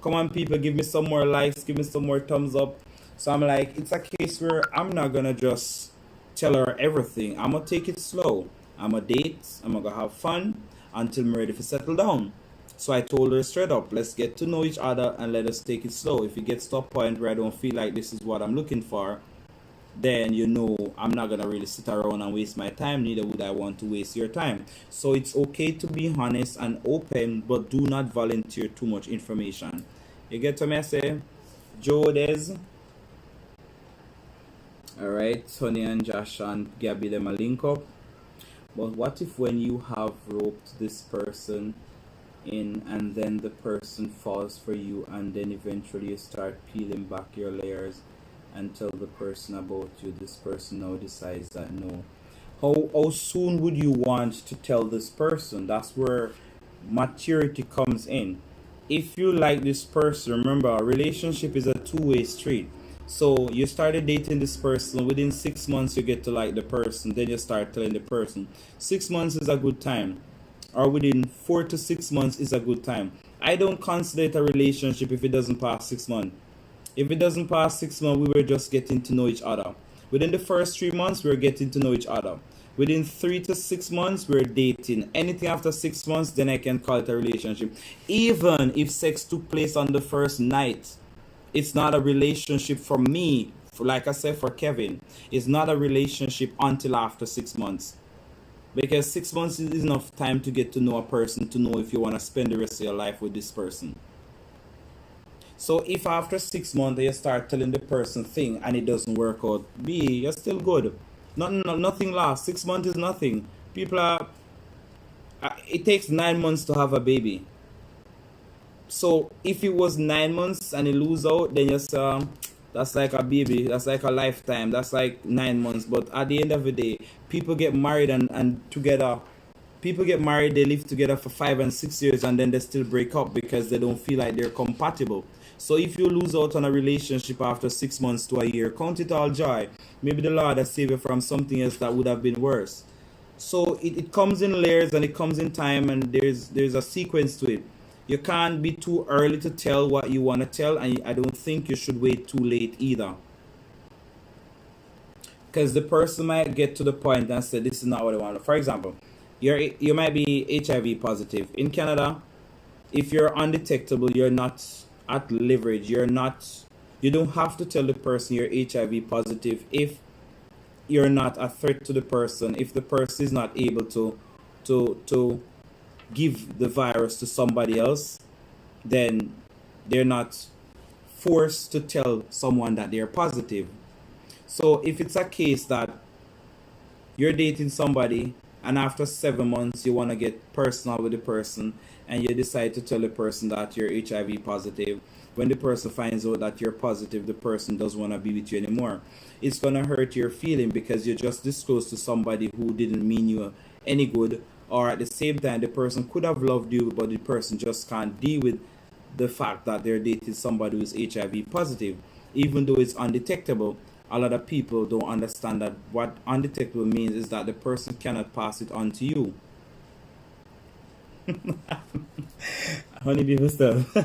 Come on, people, give me some more likes, give me some more thumbs up. So I'm like, it's a case where I'm not gonna just tell her everything. I'm gonna take it slow. I'm gonna date, I'm gonna go have fun until I'm ready to settle down. So I told her straight up, let's get to know each other and let us take it slow. If it gets to a point where I don't feel like this is what I'm looking for, then you know I'm not gonna really sit around and waste my time, neither would I want to waste your time. So it's okay to be honest and open, but do not volunteer too much information. You get what I say? Joe Des. Alright, Tony and Josh and Gabby them a link up. But what if when you have roped this person in and then the person falls for you and then eventually you start peeling back your layers and tell the person about you, this person now decides that no. How soon would you want to tell this person? That's where maturity comes in. If you like this person, remember, a relationship is a two-way street. So you started dating this person, within 6 months you get to like the person, then you start telling the person. 6 months is a good time, or within 4 to 6 months is a good time. I don't consider it a relationship if it doesn't pass 6 months. If it doesn't pass 6 months, we were just getting to know each other. Within the first 3 months, we're getting to know each other. Within 3 to 6 months, we're dating. Anything after 6 months, then I can call it a relationship. Even if sex took place on the first night, it's not a relationship for me. Like I said, for Kevin, it's not a relationship until after 6 months. Because 6 months is enough time to get to know a person, to know if you want to spend the rest of your life with this person. So if after 6 months you start telling the person thing and it doesn't work out, you're still good. Nothing lasts. 6 months is nothing. People are. It takes 9 months to have a baby. So if it was 9 months and you lose out, then you say, that's like a baby. That's like a lifetime. That's like 9 months. But at the end of the day, people get married and together. People get married, they live together for 5 and 6 years, and then they still break up because they don't feel like they're compatible. So if you lose out on a relationship after 6 months to a year, count it all joy. Maybe the Lord has saved you from something else that would have been worse. So it comes in layers and it comes in time, and there's a sequence to it. You can't be too early to tell what you want to tell, and I don't think you should wait too late either. Because the person might get to the point and say, this is not what I want. For example, you might be HIV positive. In Canada, if you're undetectable, you're not at leverage. You don't have to tell the person you're HIV positive if you're not a threat to the person. If the person is not able to give the virus to somebody else, then they're not forced to tell someone that they're positive. So if it's a case that you're dating somebody and after 7 months you want to get personal with the person and you decide to tell the person that you're HIV positive, when the person finds out that you're positive, the person doesn't want to be with you anymore. It's going to hurt your feeling because you just disclosed to somebody who didn't mean you any good, or at the same time the person could have loved you, but the person just can't deal with the fact that they're dating somebody who's HIV positive. Even though it's undetectable, a lot of people don't understand that what undetectable means is that the person cannot pass it on to you. Honey people stuff.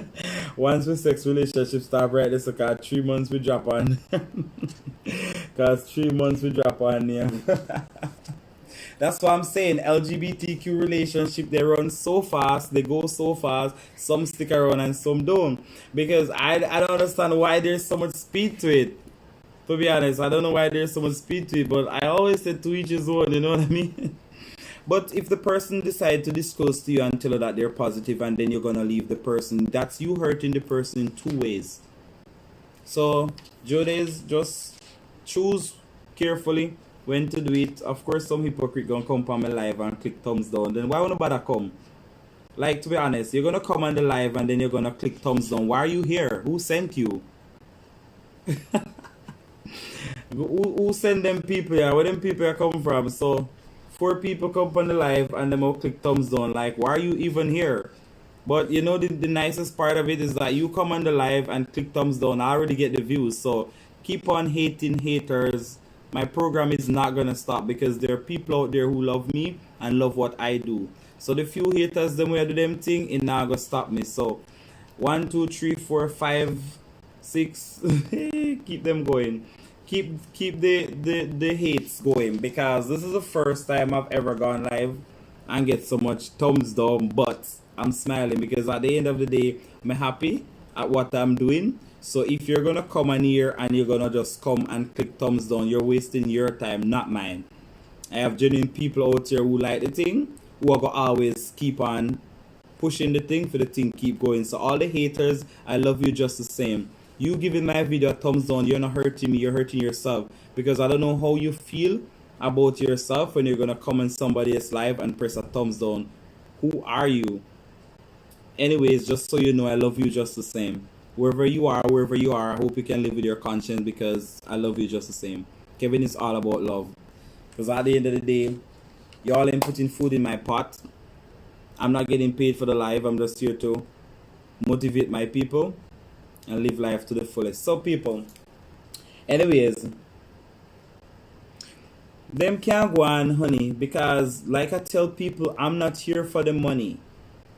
Once with sex relationship start right, this because 3 months we drop on. Because 3 months we drop on here. That's what I'm saying. LGBTQ relationship, they run so fast, they go so fast. Some stick around and some don't. Because I don't understand why there's so much speed to it. To be honest, I don't know why there's so much speed to it, but I always say to each his own, you know what I mean? But if the person decide to disclose to you and tell you that they're positive and then you're gonna leave the person, that's you hurting the person in two ways. So Jodays, just choose carefully when to do it. Of course, some hypocrite gonna come on my live and click thumbs down. Then why wanna bother come? Like, to be honest, you're gonna come on the live and then you're gonna click thumbs down. Why are you here? Who sent you? Who send them people here? Where them people are come from? So 4 people come on the live and them all click thumbs down. Like, why are you even here? But you know, the nicest part of it is that you come on the live and click thumbs down. I already get the views. So keep on hating haters. My program is not gonna stop because there are people out there who love me and love what I do. So the few haters them way do them thing, it not gonna stop me. So 1, 2, 3, 4, 5, 6 keep them going. Keep the hates going, because this is the first time I've ever gone live and get so much thumbs down, but I'm smiling because at the end of the day I'm happy at what I'm doing. So if you're gonna come on here and you're gonna just come and click thumbs down, you're wasting your time, not mine. I have genuine people out here who like the thing, who are gonna always keep on pushing the thing for the thing keep going. So all the haters, I love you just the same. You giving my video a thumbs down, you're not hurting me, you're hurting yourself. Because I don't know how you feel about yourself when you're gonna come on somebody else's live and press a thumbs down. Who are you? Anyways, just so you know, I love you just the same. Wherever you are, I hope you can live with your conscience, because I love you just the same. Kevin is all about love. Because at the end of the day, y'all ain't putting food in my pot. I'm not getting paid for the live. I'm just here to motivate my people and live life to the fullest. So people, anyways, them can't go on, honey, because like I tell people, I'm not here for the money.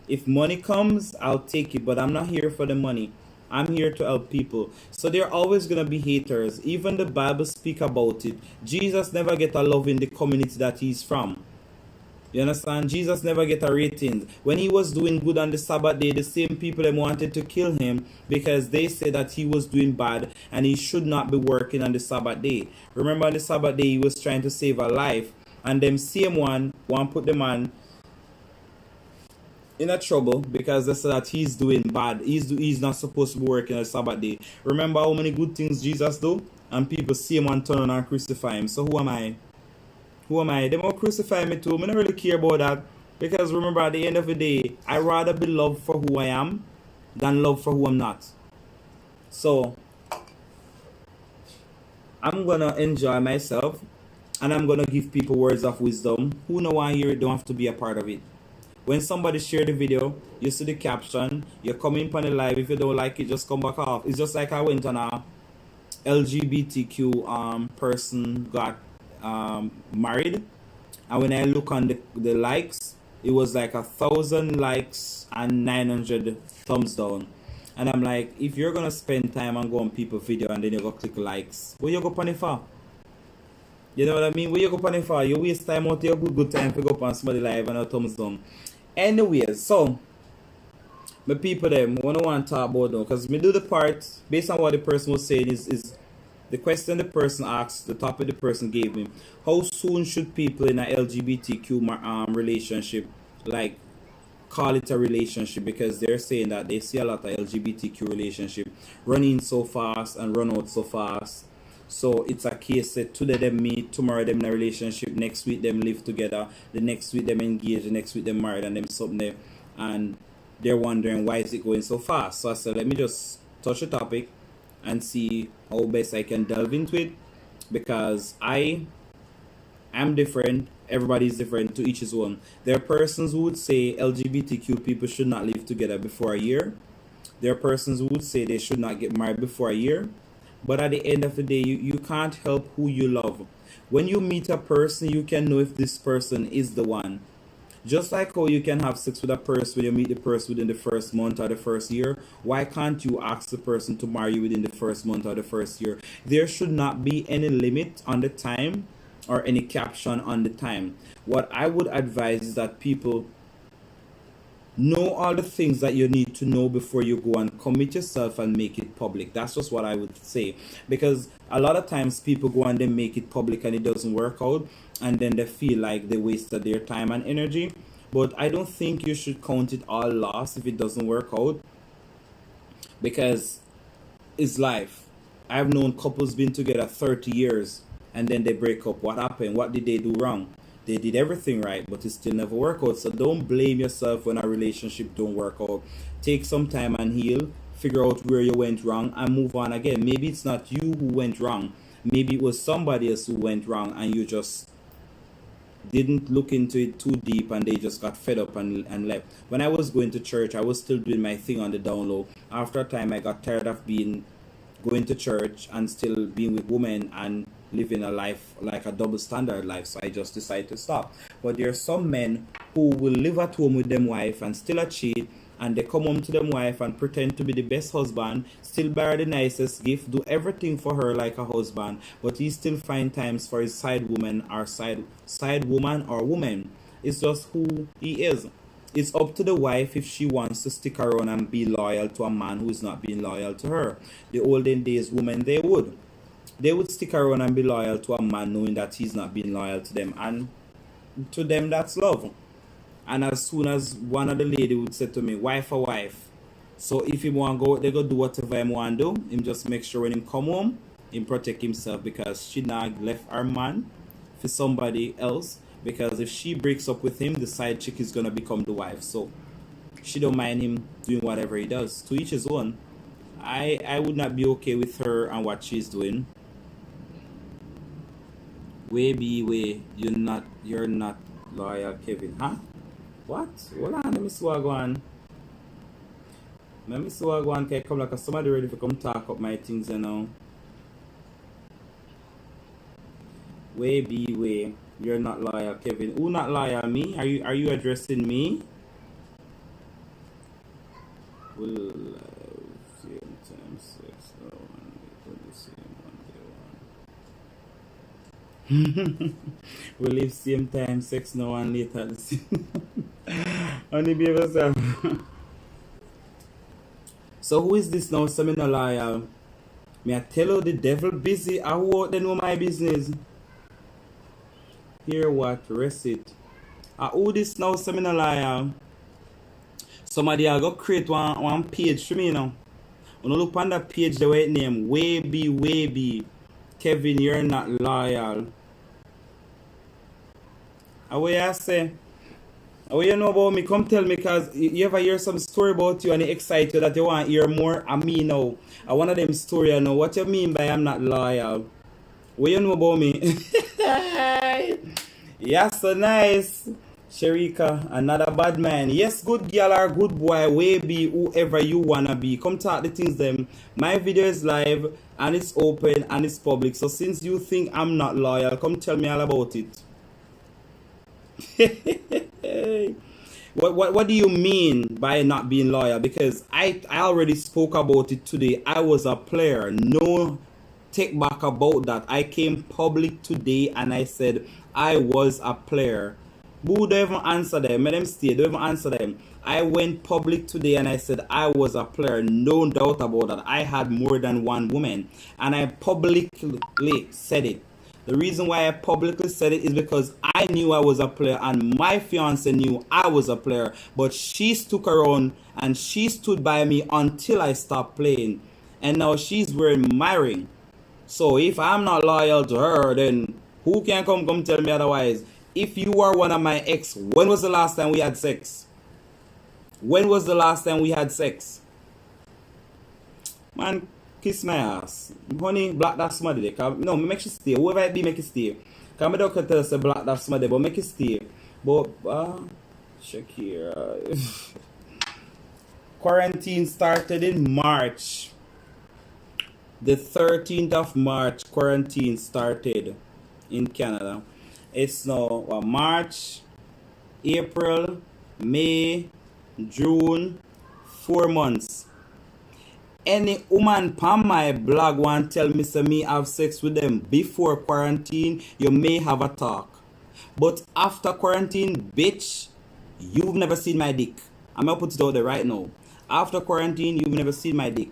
If money comes, I'll take it, but I'm not here for the money. I'm here to help people. So there are always going to be haters. Even the Bible speak about it. Jesus never get a love in the community that he's from. You understand? Jesus never get a rating. When he was doing good on the Sabbath day, the same people them wanted to kill him because they said that he was doing bad and he should not be working on the Sabbath day. Remember on the Sabbath day, he was trying to save a life, and them same one put the man in a trouble because they said that he's doing bad. He's not supposed to be working on the Sabbath day. Remember how many good things Jesus do? And people see him and turn on and crucify him. So who am I? Who am I? They won't crucify me too. I don't really care about that. Because remember, at the end of the day, I'd rather be loved for who I am than loved for who I'm not. So, I'm going to enjoy myself. And I'm going to give people words of wisdom. Who know I hear it don't have to be a part of it. When somebody share the video, you see the caption, you come in on the live. If you don't like it, just come back off. It's just like I went on a LGBTQ person got married, and when I look on the likes, it was like 1,000 likes and 900 thumbs down. And I'm like, if you're gonna spend time and go on people's video and then you go click likes, where you go on it for? You know what I mean? Where you go on it for? You waste time out your good time to go on somebody live and a thumbs down. Anyways, so my people them want to talk about them, because me do the part based on what the person was saying is the question the person asked, the topic the person gave me. How soon should people in a LGBTQ relationship, like, call it a relationship? Because they're saying that they see a lot of LGBTQ relationship running so fast and run out so fast. So it's a case that today them meet, tomorrow them in a relationship, next week them live together, the next week them engage, the next week them married, and them something there. And they're wondering why is it going so fast. So I said, let me just touch the topic and see how best I can delve into it, because I am different, everybody's different, to each his own. There are persons who would say LGBTQ people should not live together before a year. There are persons who would say they should not get married before a year. But at the end of the day, you can't help who you love. When you meet a person, you can know if this person is the one. Just like how you can have sex with a person when you meet the person within the first month or the first year, why can't you ask the person to marry you within the first month or the first year? There should not be any limit on the time or any caption on the time. What I would advise is that people know all the things that you need to know before you go and commit yourself and make it public. That's just what I would say, because a lot of times people go and they make it public and it doesn't work out, and then they feel like they wasted their time and energy. But I don't think you should count it all lost if it doesn't work out, because it's life. I've known couples been together 30 years and then they break up. What happened? What did they do wrong? They did everything right, but it still never work out. So don't blame yourself when a relationship don't work out. Take some time and heal, figure out where you went wrong, and move on again. Maybe it's not you who went wrong. Maybe it was somebody else who went wrong and you just didn't look into it too deep and they just got fed up and left. When I was going to church, I was still doing my thing on the down low. After a time, I got tired of going to church and still being with women and living a life like a double standard life, so I just decided to stop. But there are some men who will live at home with them wife and still a cheat, and they come home to them wife and pretend to be the best husband, still buy her the nicest gift, do everything for her like a husband, but he still find times for his side woman or side woman or woman. It's just who he is. It's up to the wife if she wants to stick around and be loyal to a man who is not being loyal to her. The olden days women, they would stick around and be loyal to a man knowing that he's not being loyal to them, and to them that's love. And as soon as one of the lady would say to me, wife or wife, so if he want to go, they go do whatever him want to do. Him just make sure when him come home, him protect himself, because she not left her man for somebody else. Because if she breaks up with him, the side chick is gonna become the wife. So she don't mind him doing whatever he does. To each his own. I would not be okay with her and what she's doing. Way, you're not loyal, Kevin, huh? What? Hold on, let me see what I go on. Let me see what I go on. Okay, come like somebody ready to come talk up my things, you know. Way, you're not loyal, Kevin. Who not loyal? Me? Are you addressing me? Will same time sex. No one the same one day one. We live same time sex no one later the same. Only be yourself. So who is this now? Some no loyal. Me I tell you the devil busy. I won't they know my business. Hear what? Rest it. Who this now? Some no loyal. Somebody I go create one page for me now. When you look on that page, the white name Waybe. Kevin, you're not loyal. How will you say? How you know about me? Come tell me, because you ever hear some story about you and it excites you that you want to hear more of me now. I one of them story I know. What you mean by I'm not loyal? What you know about me? Yeah, so nice. Sharika, another bad man. Yes, good girl or good boy, way be whoever you wanna be. Come talk the things them. My video is live and it's open and it's public. So since you think I'm not loyal, come tell me all about it. What do you mean by not being loyal? Because I already spoke about it today. I was a player. No take back about that. I came public today and I said I was a player. Who don't even answer them? Let them stay. Don't even answer them. I went public today and I said I was a player. No doubt about that. I had more than one woman. And I publicly said it. The reason why I publicly said it is because I knew I was a player and my fiance knew I was a player. But she stuck around and she stood by me until I stopped playing. And now she's wearing my ring. So if I'm not loyal to her, then who can come tell me otherwise? If you are one of my ex, when was the last time we had sex? When was the last time we had sex? Man, kiss my ass. Honey, block that somebody there. No, make you stay. Whoever it be, make you stay. Because I don't tell us to block that somebody, but make you stay. But, Shakira. Quarantine started in March. The 13th of March, quarantine started in Canada. It's now March, April, May, June, 4 months. Any woman on my blog want tell me say me have sex with them before quarantine, you may have a talk. But after quarantine, bitch, you've never seen my dick. I'm gonna put it out there right now. After quarantine, you've never seen my dick.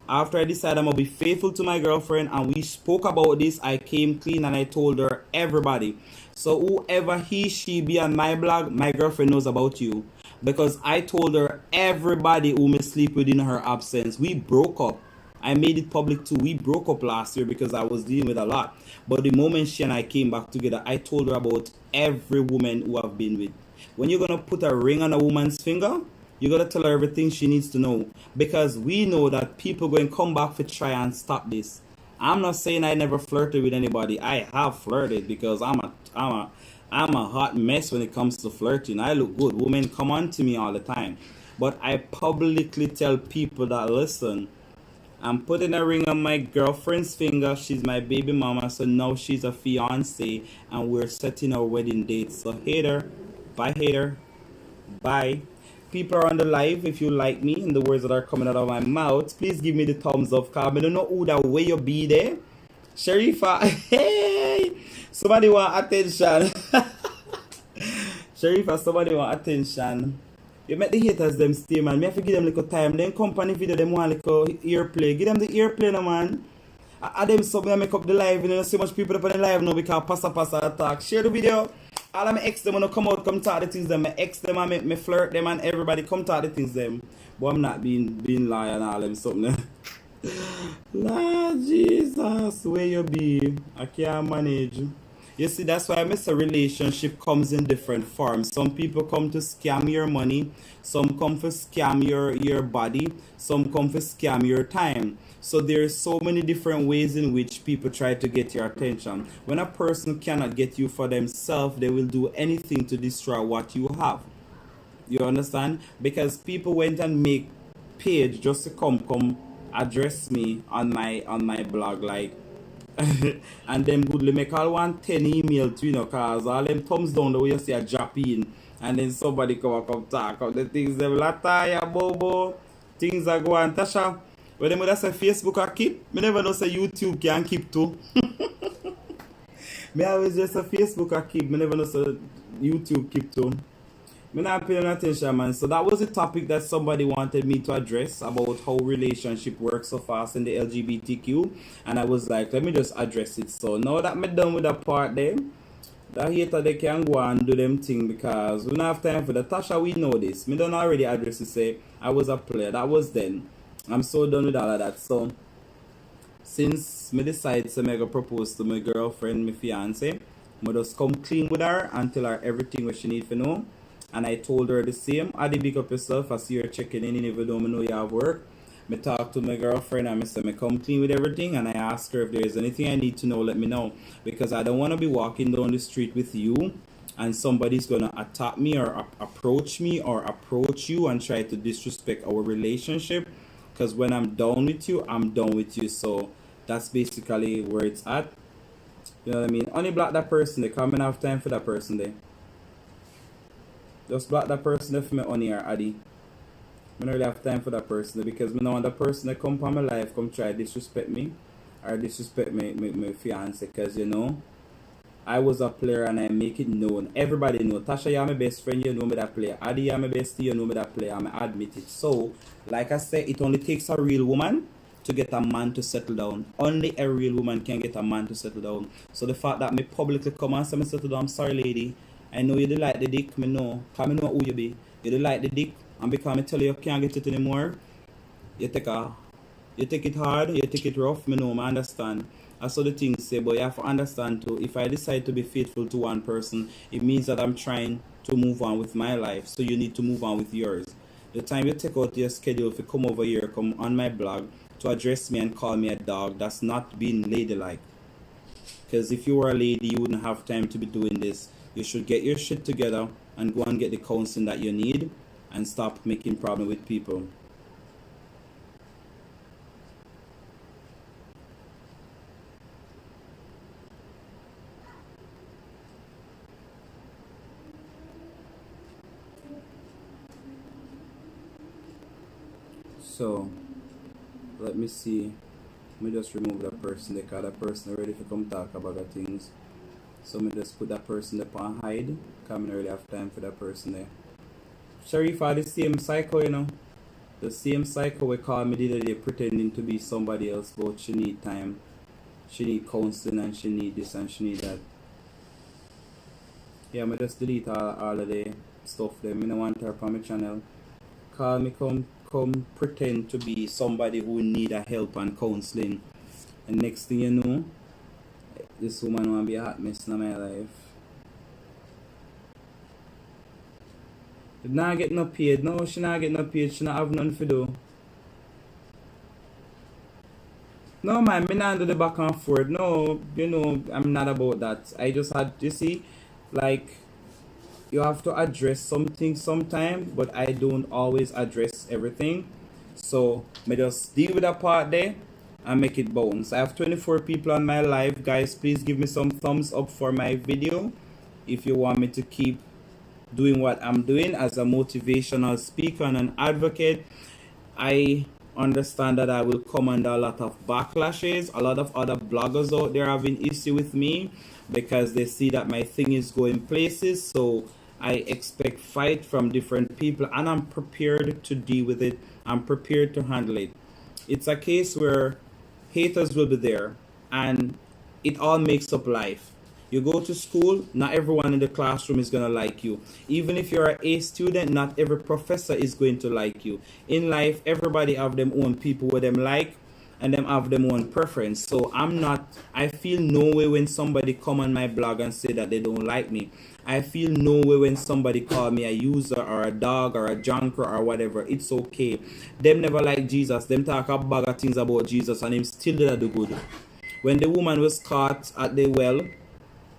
After I decided I'm gonna be faithful to my girlfriend and we spoke about this, I came clean and I told her everybody. So whoever he, she be on my blog, my girlfriend knows about you. Because I told her everybody who may sleep with in her absence. We broke up. I made it public too. We broke up last year because I was dealing with a lot. But the moment she and I came back together, I told her about every woman who I've been with. When you're gonna put a ring on a woman's finger, you gotta tell her everything she needs to know. Because we know that people going to come back to try and stop this. I'm not saying I never flirted with anybody. I have flirted because I'm a hot mess when it comes to flirting. I look good. Women come on to me all the time. But I publicly tell people that, listen, I'm putting a ring on my girlfriend's finger. She's my baby mama. So now she's a fiance. And we're setting our wedding date. So hater, bye hater, bye. People are on the live. If you like me and the words that are coming out of my mouth, please give me the thumbs up. Cause I don't know who that way you be there. Sharifa, hey! Somebody want attention. Sharifa, somebody want attention. You make the haters them stay, man. Me have to give them little time. Then company video them want little earplay. Give them the earplay now, man. I them so me make up the live. You know, so much people up on the live now because passa attack. Share the video. All of my ex them when come out, come talk the things them. My ex them and me flirt them and everybody come talk the things them. But I'm not being liar and all them something. Lord Jesus, where you be? I can't manage. You see, that's why I miss a relationship comes in different forms. Some people come to scam your money. Some come to scam your body. Some come to scam your time. So there's so many different ways in which people try to get your attention. When a person cannot get you for themselves, they will do anything to destroy what you have. You understand? Because people went and make page just to come address me on my blog, like and them goodly make all 110 email to, you know, cause all them thumbs down the way you see a drop in and then somebody come talk of the things them lataya bobo things are going. Tasha, when them would say Facebook I keep, me never know say YouTube can keep too. Me always just a Facebook I keep, me never know say YouTube keep too. Me not paying attention, man. So that was a topic that somebody wanted me to address about how relationship works so fast in the LGBTQ. And I was like, let me just address it. So now that I'm done with that part there, the hater they can go and do them thing because we don't have time for the Tasha, we know this. Me don't already address it, say I was a player. That was then. I'm so done with all of that. So since me decide to make a propose to my girlfriend, my fiance, I just come clean with her and tell her everything what she need to know. And I told her the same. I did big up yourself. I see her checking in even though I know you have work. I talk to my girlfriend and I said I come clean with everything. And I asked her if there is anything I need to know, let me know. Because I don't want to be walking down the street with you and somebody's going to attack me or approach me or approach you and try to disrespect our relationship. Because when I'm done with you, I'm done with you. So that's basically where it's at. You know what I mean? Only block that person. They come and have time for that person there. Just block that person if me honey or Addy. I don't really have time for that person because I don't want that person to come from my life, come try disrespect me or disrespect my fiance, because you know I was a player and I make it known. Everybody know. Tasha, you're my best friend, you know me that player. Addy, you're my bestie, you know me that player. I admit it. So, like I said, it only takes a real woman to get a man to settle down. Only a real woman can get a man to settle down. So the fact that me publicly come and say me settle down, I'm sorry lady. I know you don't like the dick, me know. Because I know who you be. You don't like the dick, and because I tell you can't get it anymore, you take it hard, you take it rough, me know, I understand. That's what the things say, but you have to understand too, if I decide to be faithful to one person, it means that I'm trying to move on with my life. So you need to move on with yours. The time you take out your schedule to come over here, come on my blog, to address me and call me a dog, that's not being ladylike. Because if you were a lady, you wouldn't have time to be doing this. You should get your shit together and go and get the counseling that you need and stop making problems with people. So, let me see. Let me just remove that person because that person already to come talk about the things. So me just put that person up on hide. Because I really have time for that person there. Sharifa, the same cycle, you know. The same cycle we call me the other day pretending to be somebody else, but she need time. She need counseling and she need this and she need that. Yeah, I just delete all of the stuff them. I don't want her on my channel. Call me come pretend to be somebody who need a help and counseling. And next thing you know, this woman want to be a hot mess in my life. She not get no paid. No, she not get no paid. She not have nothing to do. No man, me not do the back and forth. No, you know, I'm not about that. I just had, you see, like, you have to address something sometimes, but I don't always address everything. So, me just deal with that part there and make it bounce. I have 24 people on my live. Guys, please give me some thumbs up for my video if you want me to keep doing what I'm doing as a motivational speaker and an advocate. I understand that I will come under a lot of backlashes. A lot of other bloggers out there having issue with me because they see that my thing is going places. So I expect fight from different people and I'm prepared to deal with it. I'm prepared to handle it. It's a case where haters will be there and it all makes up life. You go to school, not everyone in the classroom is going to like you. Even if you're an A student, not every professor is going to like you. In life, everybody have them own people where them like and them have them own preference. So I feel no way when somebody come on my blog and say that they don't like me. I feel no way when somebody call me a user or a dog or a junker or whatever. It's okay. Them never like Jesus. Them talk a bag of things about Jesus and him still did do good. When the woman was caught at the well,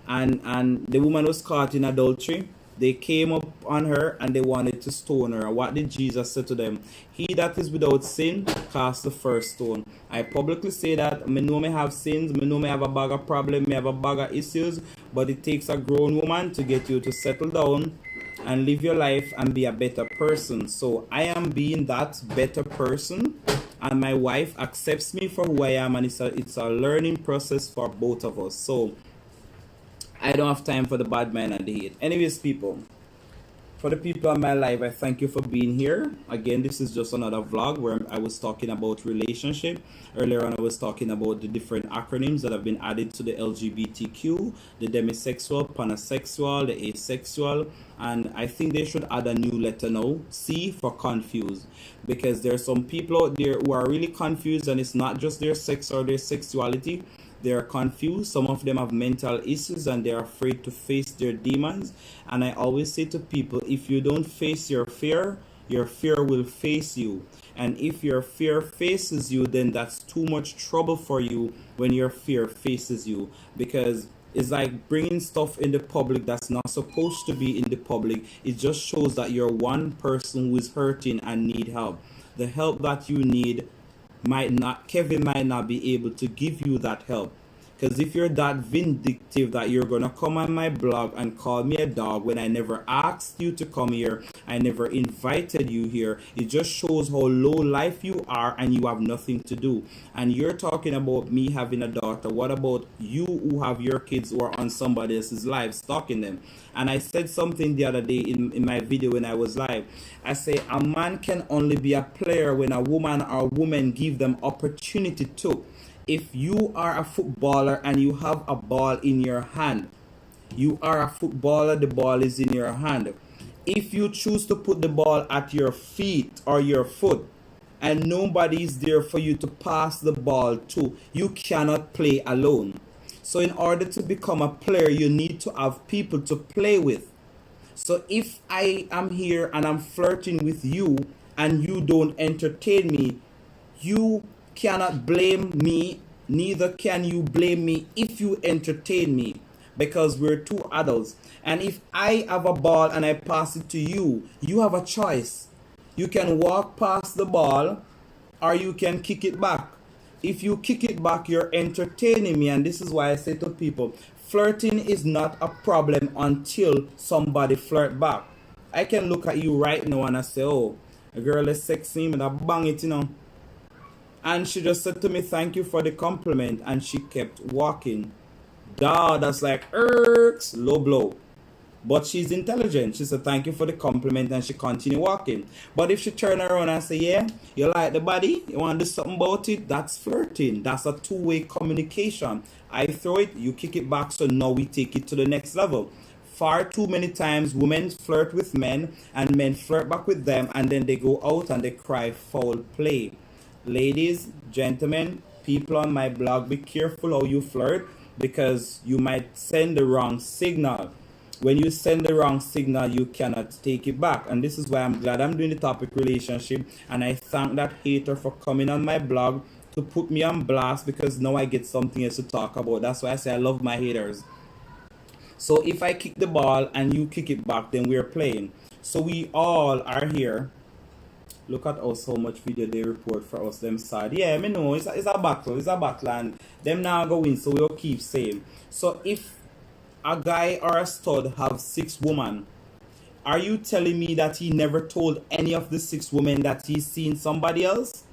and the woman was caught in adultery, they came up on her and they wanted to stone her. What did Jesus say to them? He that is without sin cast the first stone. I publicly say that I know me have sins, I know me have a bag of problems, me have a bag of issues, but it takes a grown woman to get you to settle down and live your life and be a better person. So I am being that better person and my wife accepts me for who I am, and it's a learning process for both of us. So I don't have time for the bad man and the hate. Anyways, people, for the people on my live, I thank you for being here. Again, this is just another vlog where I was talking about relationship. Earlier on, I was talking about the different acronyms that have been added to the LGBTQ, the demisexual, pansexual, the asexual, and I think they should add a new letter now, C for confused, because there are some people out there who are really confused and it's not just their sex or their sexuality. They are confused. Some of them have mental issues and they're afraid to face their demons. And I always say to people, if you don't face your fear will face you. And if your fear faces you, then that's too much trouble for you when your fear faces you. Because it's like bringing stuff in the public that's not supposed to be in the public. It just shows that you're one person who is hurting and need help. The help that you need Kevin might not be able to give you that help. Because if you're that vindictive that you're gonna come on my blog and call me a dog when I never asked you to come here, I never invited you here, it just shows how low life you are and you have nothing to do. And you're talking about me having a daughter. What about you who have your kids who are on somebody else's live stalking them? And I said something the other day in my video when I was live. I say a man can only be a player when a woman or woman give them opportunity to. If you are a footballer and you have a ball in your hand, you are a footballer, the ball is in your hand. If you choose to put the ball at your feet or your foot and nobody is there for you to pass the ball to, you cannot play alone. So in order to become a player, you need to have people to play with. So if I am here and I'm flirting with you and you don't entertain me, you cannot blame me, neither can you blame me if you entertain me, because we're two adults. And if I have a ball and I pass it to you, you have a choice. You can walk past the ball or you can kick it back. If you kick it back, you're entertaining me. And this is why I say to people, flirting is not a problem until somebody flirt back. I can look at you right now and I say, oh, a girl is sexy, and I bang it, you know. And she just said to me, thank you for the compliment. And she kept walking. That's like, low blow. But she's intelligent. She said, thank you for the compliment, and she continued walking. But if she turn around and say, yeah, you like the body, you want to do something about it, that's flirting. That's a two-way communication. I throw it, you kick it back, so now we take it to the next level. Far too many times women flirt with men and men flirt back with them, and then they go out and they cry foul play. Ladies, gentlemen, people on my blog, be careful how you flirt, because you might send the wrong signal. When you send the wrong signal, you cannot take it back. And this is why I'm glad I'm doing the topic relationship, and I thank that hater for coming on my blog to put me on blast, because now I get something else to talk about. That's why I say I love my haters. So if I kick the ball and you kick it back, then we're playing. So we all are here. Look at us, how much video they report for us, them side. Yeah, me know, it's a battle, and them now go win, so we'll keep saying. So if a guy or a stud have 6 women, are you telling me that he never told any of the 6 women that he's seen somebody else?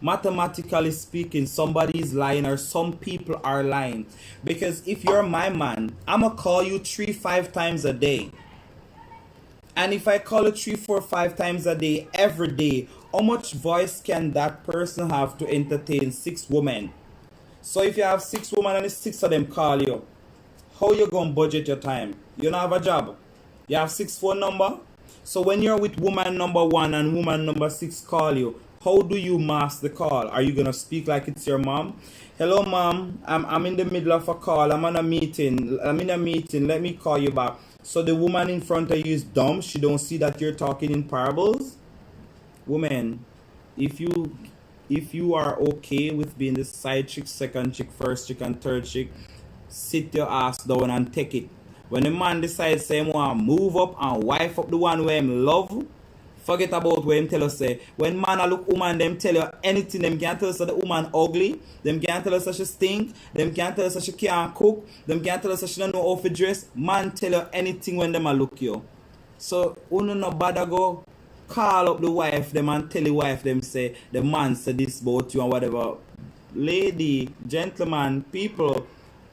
Mathematically speaking, somebody is lying, or some people are lying. Because if you're my man, I'm gonna call you 3-5 times a day. And if I call you 3-4-5 times a day, every day, how much voice can that person have to entertain 6 women? So if you have 6 women and 6 of them call you, how you gonna budget your time? You don't have a job. You have 6 phone number. So when you're with woman number 1 and woman number 6 call you, how do you mask the call? Are you gonna speak like it's your mom? Hello, mom. I'm in the middle of a call. I'm in a meeting. Let me call you back. So the woman in front of you is dumb. She don't see that you're talking in parables. Woman, if you are okay with being the side chick, second chick, first chick, and third chick, sit your ass down and take it. When the man decides say he want to move up and wife up the one where him love, forget about what him tell us say. When man a look woman, them tell you anything. Them can't tell us that the woman ugly. Them can't tell us that she stink. Them can't tell us that she can't cook. Them can't tell us that she don't know how to dress. Man tell you anything when them a look you. So uno no bother go call up the wife them and tell the wife them say the man said this about you and whatever. Lady, gentleman, people,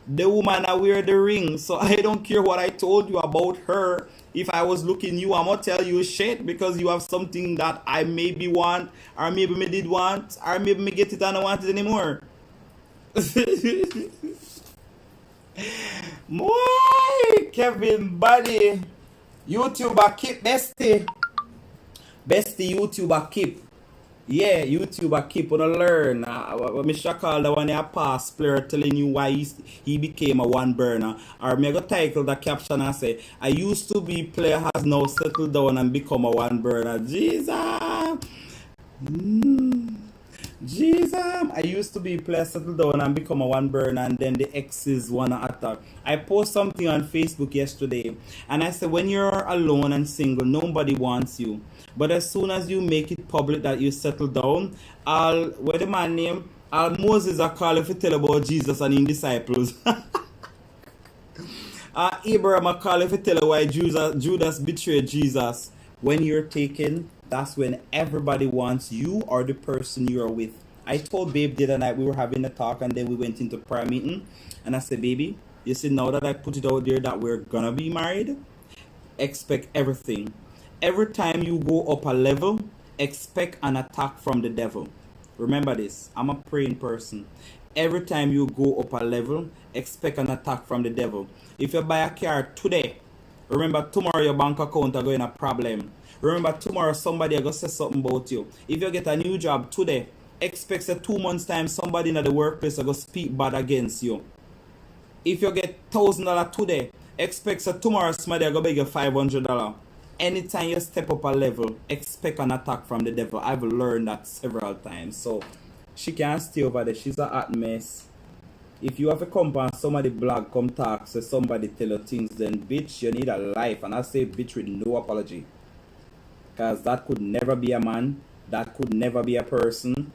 the woman I wear the ring, so I don't care what I told you about her. If I was looking you, I'm gonna tell you shit, because you have something that I maybe want, or maybe me did want, or maybe me get it and I don't want it anymore. Boy, Kevin Buddy, YouTuber keep bestie YouTuber keep. Yeah, YouTuber keep on learn. Me should call the one a past player telling you why he became a one burner. Or me go title the caption and say, I used to be player has now settled down and become a one burner. Jesus! Jesus! I used to be player settled down and become a one burner, and then the exes wanna attack. I post something on Facebook yesterday and I said, when you're alone and single, nobody wants you. But as soon as you make it public that you settle down, what the man name? Moses I call if you tell about Jesus and his disciples. Abraham I call if you tell why Judas betrayed Jesus. When you're taken, that's when everybody wants you or the person you're with. I told Babe the other night we were having a talk, and then we went into prayer meeting, and I said, baby, you see, now that I put it out there that we're gonna be married, expect everything. Every time you go up a level, expect an attack from the devil. Remember this, I'm a praying person. Every time you go up a level, expect an attack from the devil. If you buy a car today, remember tomorrow your bank account are going to a problem. Remember tomorrow somebody are going to say something about you. If you get a new job today, expect that 2 months time somebody in the workplace are going to speak bad against you. If you get $1,000 today, expect that tomorrow somebody are going to beg you $500. Anytime you step up a level, expect an attack from the devil. I've learned that several times. So she can't stay over there. She's a hot mess. If you have a come on somebody blog, come talk, so somebody tell you things, then bitch, you need a life. And I say bitch with no apology. Because that could never be a man. That could never be a person.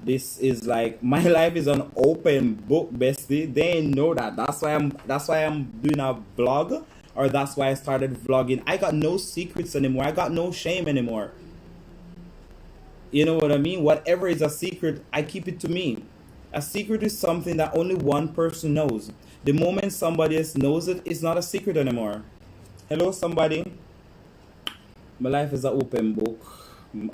This is like, my life is an open book, bestie. They know that. That's why I'm doing a blog. Or that's why I started vlogging. I got no secrets anymore. I got no shame anymore. You know what I mean? Whatever is a secret, I keep it to me. A secret is something that only one person knows. The moment somebody else knows it, it's not a secret anymore. Hello, somebody. My life is an open book.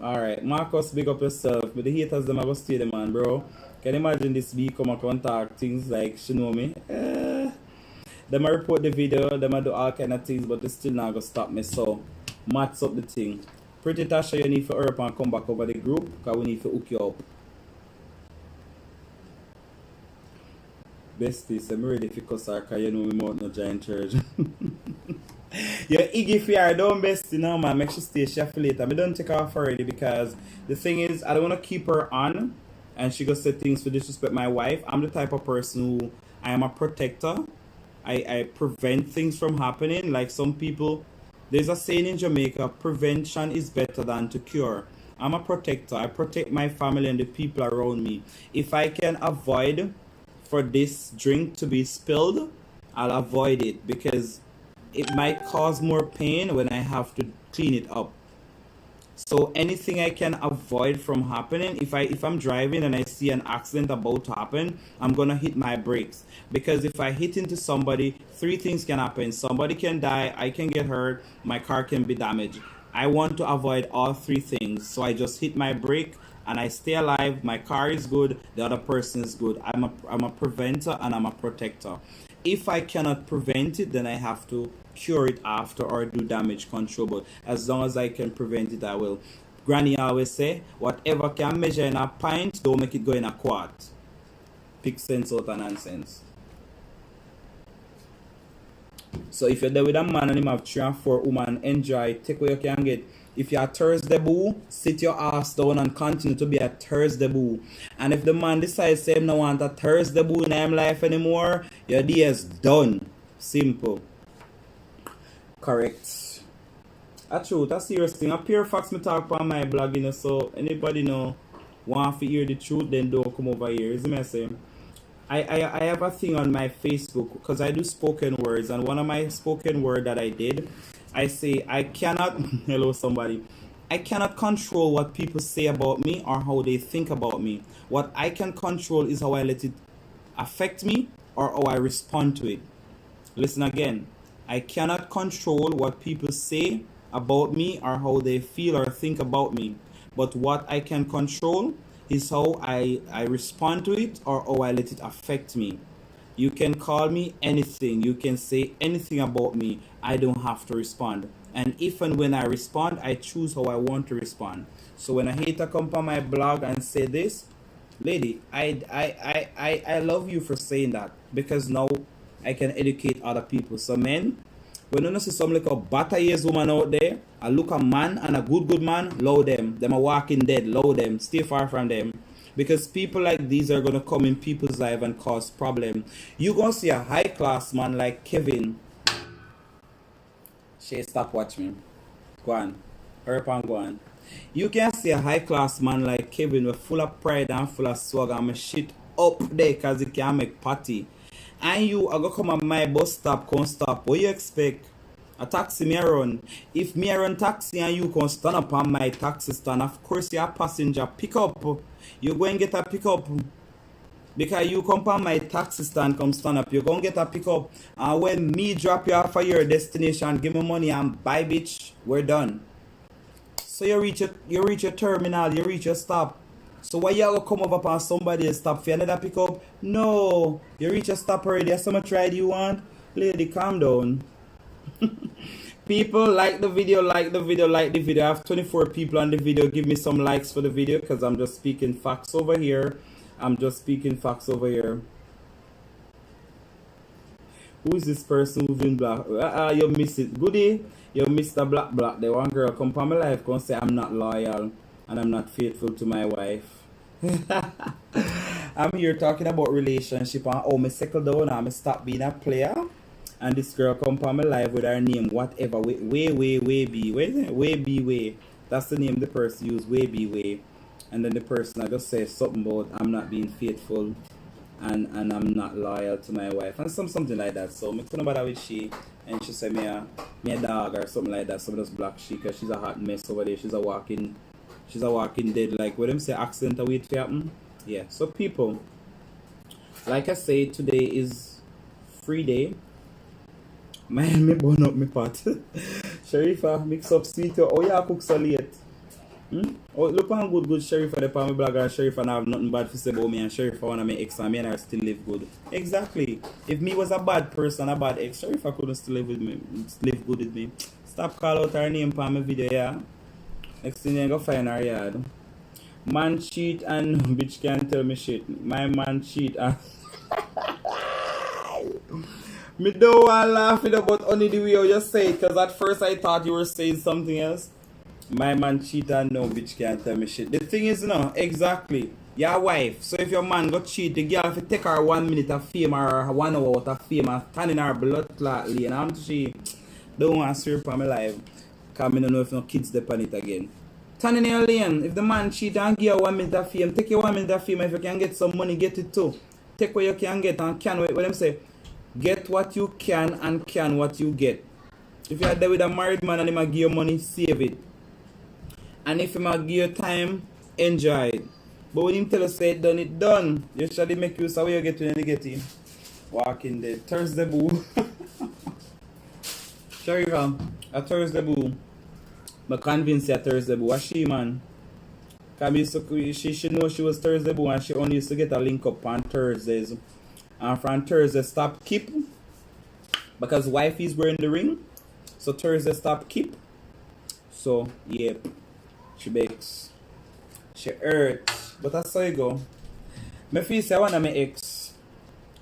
Alright, Marcus, big up yourself. But the haters, them, I go stay them, man, bro. Can you imagine this week come and contact things like, she know me? Them I report the video, them I do all kind of things, but they still not gonna stop me. So, mats up the thing. Pretty Tasha, you need to hurry up and come back over the group, because we need to hook you up. Besties, I'm ready for cuss her, because you know we out no giant church. You're Iggy Fiar, don't bestie now, man. Make sure stay chef later. I don't take her off already because the thing is, I don't want to keep her on and she go say things to disrespect my wife. I'm the type of person who I am a protector. I prevent things from happening. Like some people, there's a saying in Jamaica, prevention is better than to cure. I'm a protector. I protect my family and the people around me. If I can avoid for this drink to be spilled, I'll avoid it because it might cause more pain when I have to clean it up. So anything I can avoid from happening, if I'm driving and I see an accident about to happen, I'm gonna hit my brakes. Because if I hit into somebody, three things can happen. Somebody can die, I can get hurt, my car can be damaged. I want to avoid all three things. So I just hit my brake and I stay alive. My car is good, the other person is good. I'm a preventer and I'm a protector. If I cannot prevent it, then I have to cure it after or do damage control. But as long as I can prevent it, I will. Granny always say, whatever can measure in a pint, don't make it go in a quart. Pick sense out of nonsense. So if you're there with a man and him have 3 and 4 women, enjoy, take what you can get. If you're a Thursday boo, sit your ass down and continue to be a Thursday boo. And if the man decides to not want a Thursday boo in his life anymore, your day is done. Simple. Correct. A truth, a serious thing. A pure facts me talk on my blog, you know, so anybody know want to hear the truth, then don't come over here. Is me saying? I have a thing on my Facebook because I do spoken words, and one of my spoken word that I did, I say I cannot hello somebody. I cannot control what people say about me or how they think about me. What I can control is how I let it affect me or how I respond to it. Listen again. I cannot control what people say about me or how they feel or think about me. But what I can control is how I respond to it or how I let it affect me. You can call me anything. You can say anything about me. I don't have to respond. And if and when I respond, I choose how I want to respond. So when a hater come on my blog and say this, lady, I love you for saying that because now I can educate other people. So men, when you see some like a batteries woman out there, I look a man and a good man, love them. Them are walking dead, love them. Stay far from them. Because people like these are gonna come in people's life and cause problem. You gonna see a high class man like Kevin. Shay, stop watching me. Go on. Hurry up and go on. You can see a high class man like Kevin with full of pride and full of swag and shit up there because he can make party. And you are going to come at my bus stop, come stop. What you expect? A taxi me run. If me run taxi and you can stand up on my taxi stand, of course you're a passenger. Pick up. You go and get a pick up. Because you come on my taxi stand, come stand up. You go and get a pick up. And when me drop you off at your destination, give me money and bye bitch, we're done. So you reach your terminal, you reach your stop. So why you gonna come over on somebody and stop for another pickup? No, you reach a stop already. How much ride you want? Lady, calm down. People, like the video, like the video, like the video. I have 24 people on the video. Give me some likes for the video because I'm just speaking facts over here. Who is this person moving black? You miss it. Goody, you miss the black. The one girl come from my life gonna say I'm not loyal and I'm not faithful to my wife. I'm here talking about relationship and how me settle down and me stop being a player. And this girl come from my life with her name, whatever, way be. Where is it? Way. That's the name the person used, way. And then the person I just say something about I'm not being faithful and I'm not loyal to my wife and something like that. So me talking about that with she and she said me a dog or something like that. So I just block she because she's a hot mess over there. She's a walking dead. Like what them say accident a wait for happen. Yeah. So people, like I say, today is free day. Me burn up my pot. Sharifa, mix up sweet. Oh, yeah, cook so late. Oh, look on good Sheriff for the palm blogger and Sheriff and I have nothing bad to say about me and Sheriff wanna make ex and me and I still live good. Exactly. If me was a bad person, a bad ex, Sheriff I couldn't still live with me, live good with me. Stop call out her name for my video, yeah. Next thing you go find her yard. Man cheat and bitch can't tell me shit. My man cheat and me don't want to laugh it about only the way you just say it, because at first I thought you were saying something else. My man cheat and no bitch can't tell me shit. The thing is, no, exactly. Your wife. So if your man got cheat, the girl if you take her 1 minute of fame or 1 hour out of fame and stand in her blood clot lane, I'm she don't want to swear for my life. Because I don't know if no kids depend it again. Stand in your lane. If the man cheat and give you 1 minute of fame, take your 1 minute of fame. If you can get some money, get it too. Take what you can get and can what them say. Get what you can and can what you get. If you're there with a married man and he might give you money, save it. And if you might give you time, enjoy it. But when him tell us say it done. You should make use of what you get when you get in. Walk in there. Thursday boo. Sharifa, a Thursday boo. But convince you a Thursday boo. What's she man? Because she know she was Thursday boo and she only used to get a link up on Thursdays. And from Thursday stop keep. Because wifey's wearing the ring. So Thursday stop keep. So yep. She bakes. She hurts. But that's how you go. Me feel say one of my ex.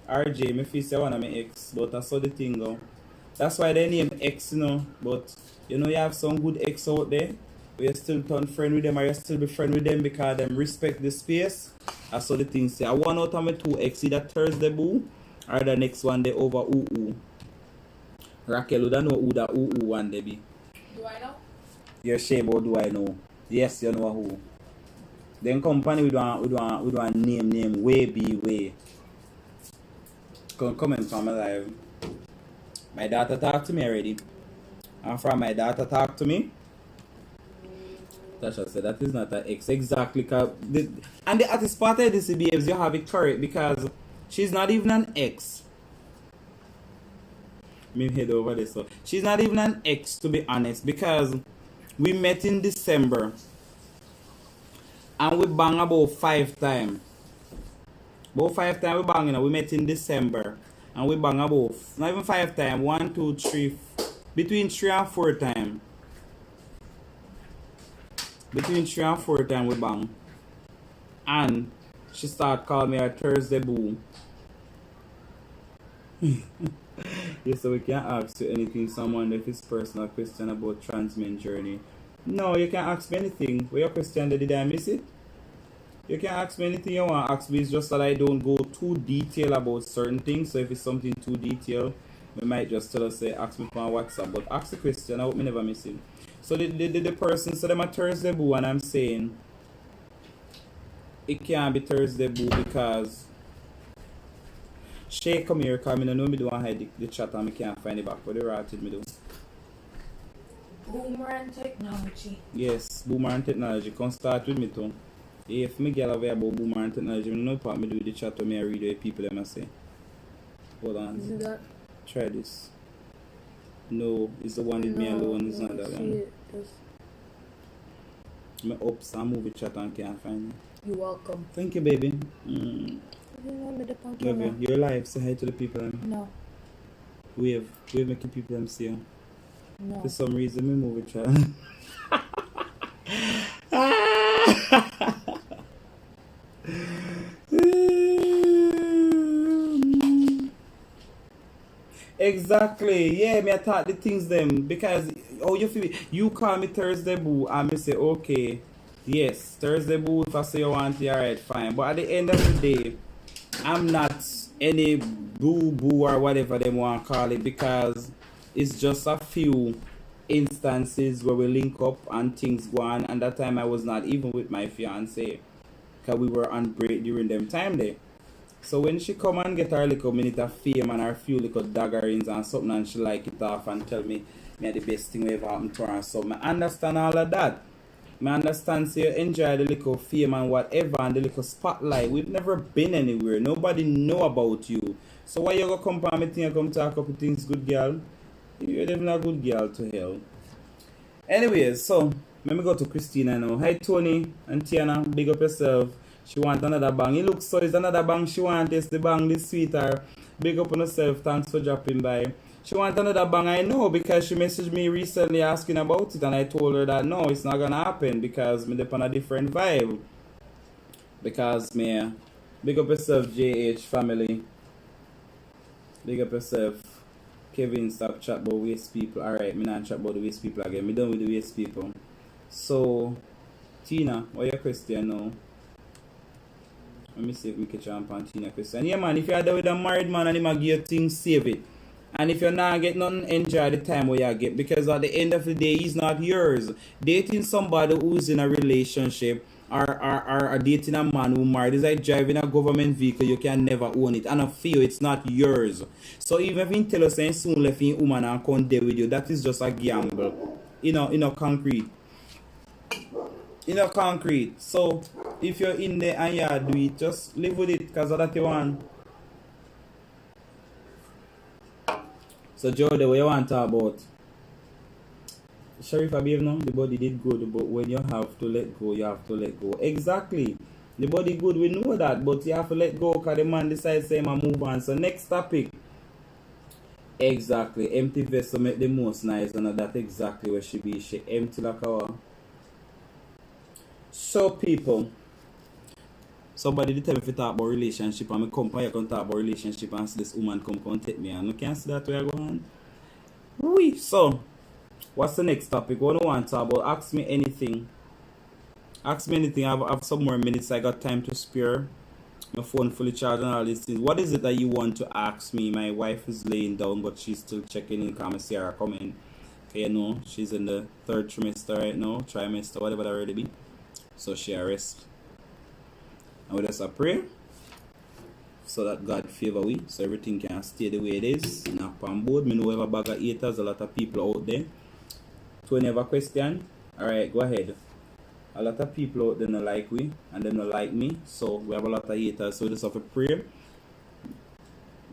RJ, me feel say one of my ex. But that's how the thing go. That's why they name ex, you know. But you know you have some good ex out there. Where you still turn friend with them or you still be friend with them because them respect the space. That's how the thing say. I one out of my 2 ex, either Thursday boo or the next one they over ooh. Raquel, you don't know who that ooh one they be. Do I know? You're shame, or do I know? Yes, you know who. Then company we do name way. Comment from my live. My daughter talked to me already. And from my daughter talked to me. Tasha said that is not an ex. Exactly. And the artist part of this behaves, you have it correct because she's not even an ex. Me head over this. So she's not even an ex, to be honest, because we met in December and we bang about 5 times. About 5 times we bang, you know. We met in December and we bang about, not even 5 times, 1, 2, 3, between 3 and 4 times. Between 3 and 4 times we bang. And she started calling me a Thursday boo. Yes, so we can't ask you anything, someone if it's personal question about transman journey. No, you can't ask me anything. What your question, did I miss it? You can ask me anything you want to ask me. It's just that I don't go too detailed about certain things. So if it's something too detailed, we might just tell us, say, ask me on WhatsApp. But ask the question, I hope me never miss it. So the person said I'm a Thursday boo, and I'm saying it can't be Thursday boo because Shay come here because I don't know me do hide the chat and I can't find it back. What the rat did me do? Boomerang technology. Yes, boomerang technology. Come start with me too. If me get away about boomerang technology, I know what me do with the chat when I read what people them say. Hold on. Is that? Try this. No, it's the one with me alone. It's not that one. Me ups and move the chat and can't find it. You're welcome. Thank you, baby. Love Love you. You're alive. Say hi to the people. No. Wave making people them see you. No. For some reason, me move it chat. Exactly. Yeah, me I thought the things them because you feel you call me Thursday boo and me say okay. Yes, Thursday boo if I say you want it, alright, fine. But at the end of the day, I'm not any boo or whatever they want to call it because it's just a few instances where we link up and things go on, and that time I was not even with my fiance because we were on break during them time there. So when she come and get her little minute of fame and her few little daggerings and something and she like it off and tell me the best thing ever happened to her and so I understand all of that. I understand so you enjoy the little fame and whatever and the little spotlight. We've never been anywhere. Nobody know about you. So why you go come for me thing you come talk up with things, good girl? You're even a good girl to hell. Anyways, so let me go to Christina now. Hi Tony and Tiana, big up yourself. She want another bang. It looks so it's another bang she want. It's the bang this sweeter. Big up on herself. Thanks for dropping by. She want another bang, I know, because she messaged me recently asking about it, and I told her that no, it's not gonna happen because me dep on a different vibe. Because me, big up yourself, JH family. Big up yourself. Kevin, stop chat about waste people. Alright, me not chat about the waste people again. Me done with the waste people. So, Tina, what your question now? Let me see if we can jump on Tina question. Yeah man, if you're there with a married man and he might give you things, save it. And if you're not getting nothing, enjoy the time where you get. Because at the end of the day, he's not yours. Dating somebody who's in a relationship or dating a man who married is like driving a government vehicle. You can never own it. And I feel it's not yours. So even if you tell us and soon left in woman and come there with you, that is just a gamble. Concrete. Concrete. So if you're in there and you do it, just live with it because that's the one. So Jody, what you want to talk about? Sheriff Abib, no? The body did good, but when you have to let go, you have to let go. Exactly. The body good, we know that, but you have to let go because the man decides to move on. So next topic. Exactly. Empty vessel make the most nice, and that's exactly where she be. She empty like our. So people, somebody did tell me if you talk about relationship and me come here can talk about relationship and see this woman come take me and you can't see that way I go on. Oui. So what's the next topic? What do you want to talk about? Ask me anything. Ask me anything. I have some more minutes. I got time to spare. My phone fully charged and all these things. What is it that you want to ask me? My wife is laying down but she's still checking in. Come and see her coming. Okay, you know, she's in the 3rd trimester right now. Trimester, whatever that already be. So she arrests. And we just pray so that God favor we, so everything can stay the way it is. Knock on board. Me know we have a bag of haters, a lot of people out there. Tony, have a question? Alright, go ahead. A lot of people out there don't like we and they don't like me. So we have a lot of haters. So we just have to pray.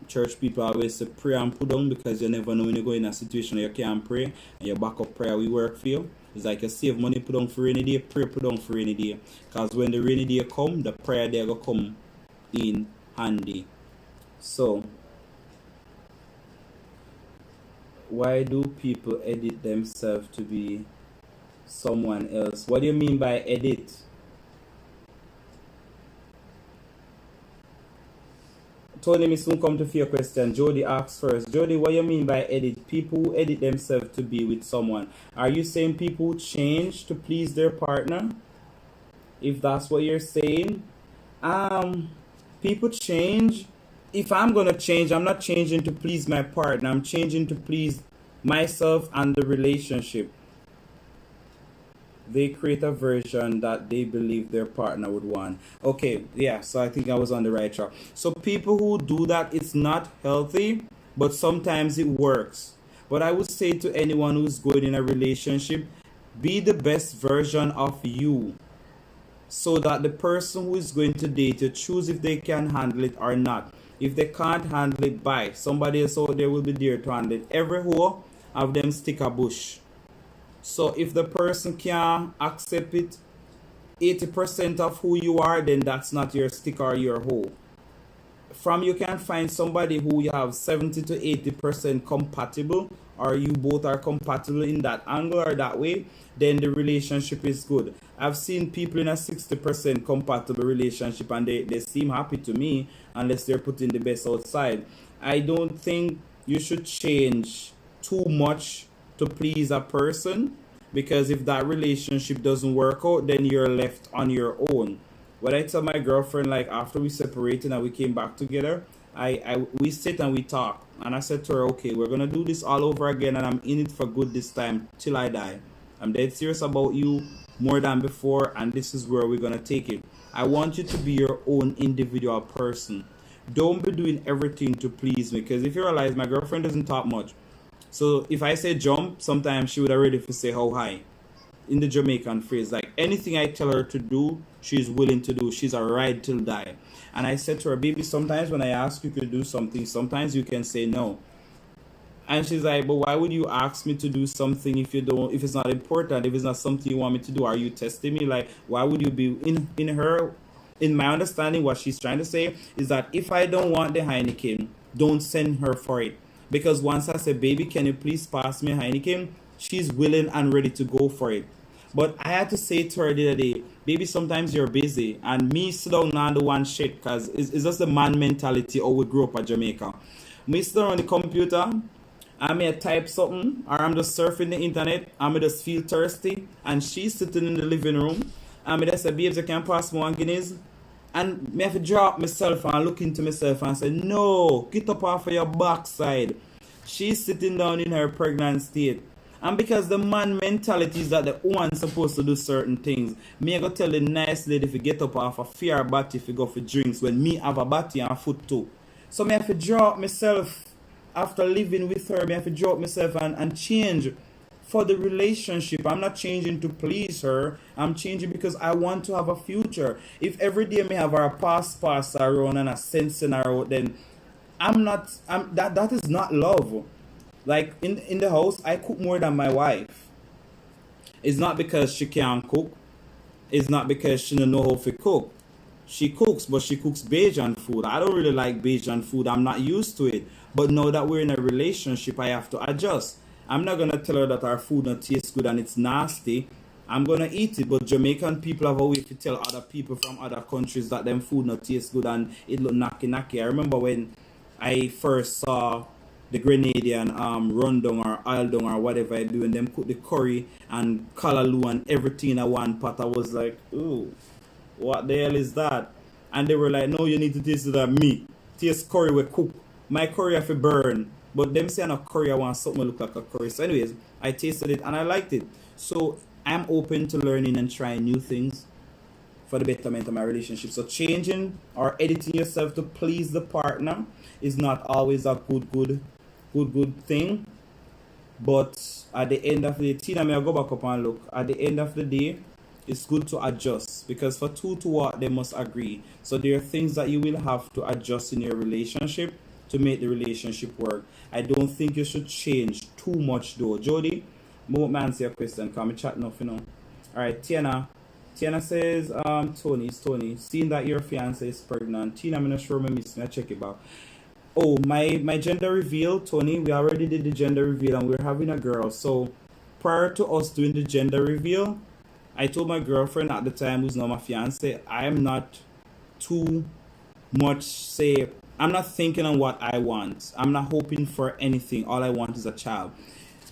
Church people always say pray and put down because you never know when you go in a situation where you can't pray and your backup prayer will work for you. It's like you save money, put on for rainy day, pray, put on for rainy day. Because when the rainy day come, the prayer there will come in handy. So, why do people edit themselves to be someone else? What do you mean by edit? Tony, me soon come to your question. Jody asks first. Jody, what do you mean by edit? People who edit themselves to be with someone. Are you saying people who change to please their partner? If that's what you're saying. People change. If I'm going to change, I'm not changing to please my partner. I'm changing to please myself and the relationship. They create a version that they believe their partner would want. Okay, yeah, so I think I was on the right track. So people who do that, it's not healthy, but sometimes it works. But I would say to anyone who's going in a relationship, be the best version of you. So that the person who is going to date you choose if they can handle it or not. If they can't handle it, bye. Somebody else out there will be there to handle it. Every hoe have them stick a bush. So if the person can accept it, 80% of who you are, then that's not your stick or your hoe. From you can find somebody who you have 70 to 80% compatible, or you both are compatible in that angle or that way, then the relationship is good. I've seen people in a 60% compatible relationship and they seem happy to me unless they're putting the best outside. I don't think you should change too much to please a person, because if that relationship doesn't work out, then you're left on your own. What I tell my girlfriend, like after we separated and we came back together, we sit and we talk, and I said to her, okay, we're gonna do this all over again, and I'm in it for good this time till I die. I'm dead serious about you more than before, and this is where we're gonna take it. I want you to be your own individual person. Don't be doing everything to please me, because if you realize my girlfriend doesn't talk much. So if I say jump, sometimes she would already say how high. In the Jamaican phrase, like anything I tell her to do, she's willing to do. She's a ride till die. And I said to her, baby, sometimes when I ask you to do something, sometimes you can say no. And she's like, but why would you ask me to do something if if it's not important, if it's not something you want me to do? Are you testing me? Like, why would you be in my understanding, what she's trying to say is that if I don't want the Heineken, don't send her for it. Because once I say, baby, can you please pass me a Heineken? She's willing and ready to go for it. But I had to say to her the other day, baby, sometimes you're busy. And me sit down on the one shit, because it's just the man mentality how we grew up at Jamaica. Me sit down on the computer, I may type something, or I'm just surfing the internet, I may just feel thirsty, and she's sitting in the living room, and me just say, babes, you can pass me one Guinness. And me have to drop myself and look into myself and say, no, get up off of your backside. She's sitting down in her pregnant state. And because the man mentality is that the woman's supposed to do certain things, me I go tell the nice lady if you get up off a fear body if you go for drinks when me have a body and a foot too. So me have to drop myself after living with her, me have to drop myself and change for the relationship. I'm not changing to please her. I'm changing because I want to have a future. If every day me have our pass around and a sensing around, then that is not love. Like in the house, I cook more than my wife. It's not because she can't cook. It's not because she don't know how to cook. She cooks, but she cooks Bajan food. I don't really like Bajan food. I'm not used to it. But now that we're in a relationship, I have to adjust. I'm not gonna tell her that our food not tastes good and it's nasty. I'm gonna eat it. But Jamaican people have a way to tell other people from other countries that them food not taste good and it look nacky. I remember when I first saw the Grenadian rundown or aldong or whatever I do, and them put the curry and callaloo and everything in one pot. I was like, ooh, what the hell is that? And they were like, no, you need to taste that meat. Taste curry we cook. My curry have to burn. But them say no curry, I want something to look like a curry. So anyways, I tasted it and I liked it. So I'm open to learning and trying new things for the betterment of my relationship. So changing or editing yourself to please the partner is not always a good thing. But at the end of the day, Tina, may I go back up and look. At the end of the day, it's good to adjust, because for two to work, they must agree. So there are things that you will have to adjust in your relationship to make the relationship work. I don't think you should change too much though. Jody, move me answer your question, because I'm chatting off, you know. Alright, Tiana. Tiana says, Tony, seeing that your fiance is pregnant. Tina, I'm not sure I miss me. I check it back. Oh, my gender reveal, Tony, we already did the gender reveal and we're having a girl. So prior to us doing the gender reveal, I told my girlfriend at the time, who's now my fiance, I am not too much I'm not thinking on what I want. I'm not hoping for anything. All I want is a child.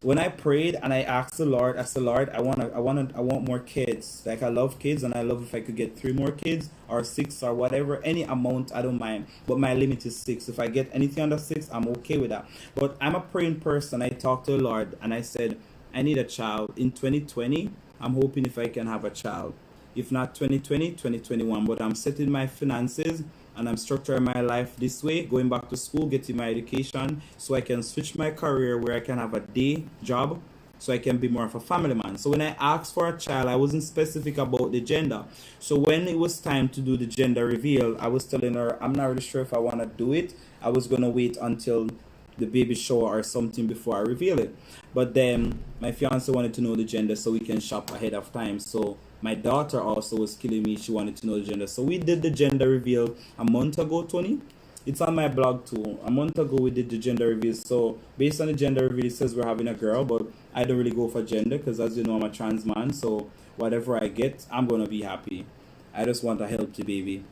When I prayed and I asked the Lord, I said, Lord, I want more kids. Like, I love kids and I love if I could get 3 more kids or 6 or whatever, any amount, I don't mind. But my limit is 6. If I get anything under 6, I'm okay with that. But I'm a praying person. I talked to the Lord and I said, I need a child. In 2020, I'm hoping if I can have a child. If not 2020, 2021. But I'm setting my finances and I'm structuring my life this way, going back to school, getting my education, so I can switch my career where I can have a day job, so I can be more of a family man. So when I asked for a child, I wasn't specific about the gender. So when it was time to do the gender reveal, I was telling her, I'm not really sure if I want to do it. I was going to wait until the baby shower or something before I reveal it. But then my fiance wanted to know the gender so we can shop ahead of time. So my daughter also was killing me. She wanted to know the gender. So we did the gender reveal a month ago, Tony. It's on my blog too. A month ago we did the gender reveal. So based on the gender reveal, it says we're having a girl, but I don't really go for gender because, as you know, I'm a trans man. So whatever I get, I'm going to be happy. I just want a healthy baby.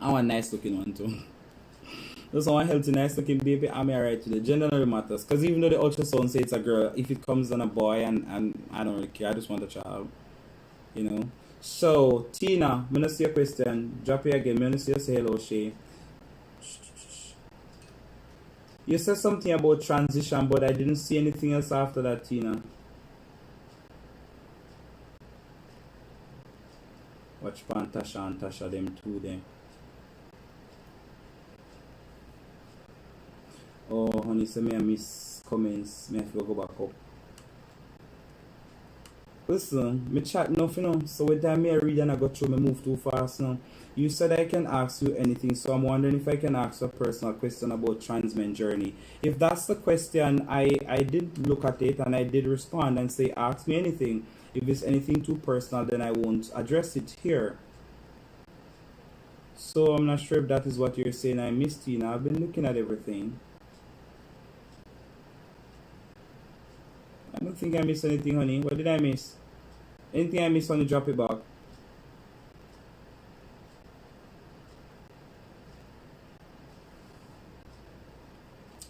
I want a nice looking one too. Just want a healthy, nice looking baby. I'm alright with the gender really matters. Because even though the ultrasound says it's a girl, if it comes on a boy, and I don't really care. I just want a child. You know. So Tina, I'm gonna see a question. Drop it again. I'm gonna see you say hello, Shay. You said something about transition, but I didn't see anything else after that, Tina. Watch Pantasha and Tasha, them two there. Oh, honey, so me I miss comments. Me have to go back up. Listen, me chat enough, so with time me I read and I go through, me move too fast now. You said I can ask you anything, so I'm wondering if I can ask a personal question about transmen journey. If that's the question, I did look at it and I did respond and say ask me anything. If it's anything too personal, then I won't address it here. So I'm not sure if that is what you're saying. I missed Tina. I've been looking at everything. I don't think I missed anything, honey. What did I miss? Anything I missed, honey, drop it back.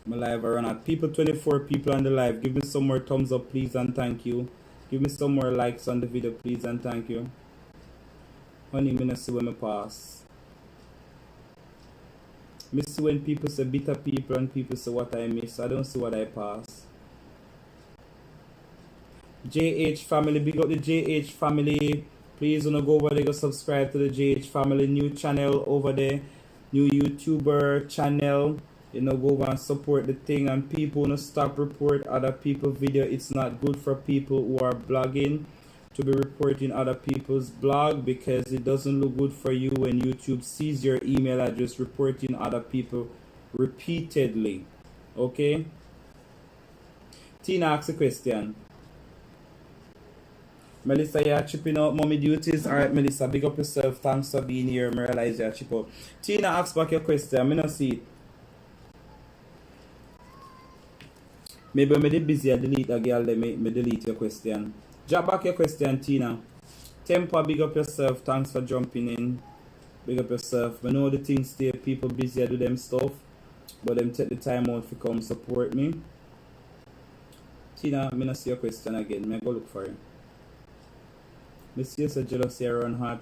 My live are on at people 24 people on the live. Give me some more thumbs up, please, and thank you. Give me some more likes on the video, please, and thank you. Honey, me not see when I pass. Me see when people say bitter people and people say what I miss. I don't see what I pass. JH family, big up the JH family. Please wanna go over there, go subscribe to the JH family new channel over there, new YouTuber channel. Go over and support the thing, and people wanna stop report other people's video. It's not good for people who are blogging to be reporting other people's blog, because it doesn't look good for you when YouTube sees your email address reporting other people repeatedly. Okay? Tina asks a question. Melissa, you're chipping out mommy duties. Alright, Melissa, big up yourself. Thanks for being here. I realize you're chip out. Tina asks back your question. I'm not see it. Maybe I'm busy. I delete a girl. Me delete your question. Drop back your question, Tina. Temper, big up yourself. Thanks for jumping in. Big up yourself. I know the things there. People busy. I do them stuff. But them take the time out to come support me. Tina, I'm not see your question again. I go look for you. Monsieur said jealousy around heart.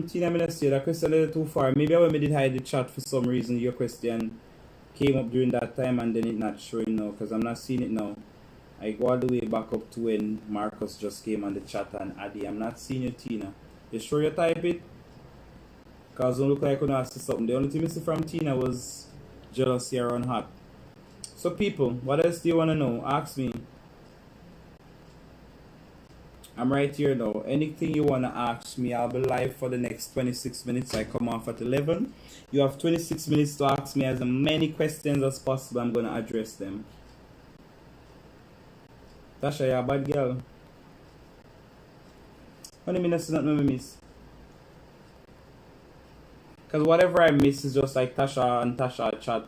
Tina, I'm not see that question a little too far. Maybe when I did hide the chat for some reason, your question came up during that time and then it not showing now, because I'm not seeing it now. I go all the way back up to when Marcus just came on the chat and Addy. I'm not seeing you, Tina. You sure you type it? Because it don't look like you ask something. The only thing I see from Tina was jealousy around heart. So people, what else do you want to know? Ask me. I'm right here now. Anything you want to ask me, I'll be live for the next 26 minutes. I come off at 11. You have 26 minutes to ask me as many questions as possible. I'm going to address them. Tasha, you're a bad girl. What do you mean that's not what I miss? Because whatever I miss is just like Tasha and Tasha chat.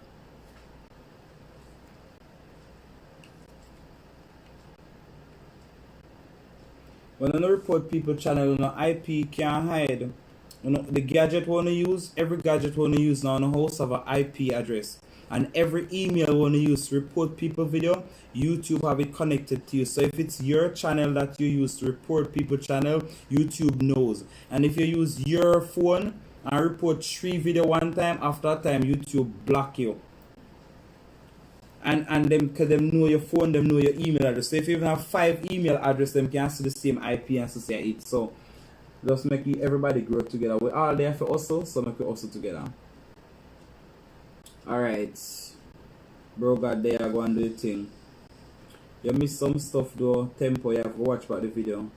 When I report people channel, IP can't hide. The gadget wanna use, every gadget wanna use now on the host have an IP address. And every email wanna use to report people video, YouTube have it connected to you. So if it's your channel that you use to report people channel, YouTube knows. And if you use your phone and report 3 video one time, after that time YouTube block you. And them, because them know your phone, them know your email address. So if you even have 5 email address, them can see the same IP and associate it. So just make everybody grow together. We're all there for hustle, so make we hustle together. Alright. Bro got there, go and do the thing. You miss some stuff though, tempo, you have to watch about the video.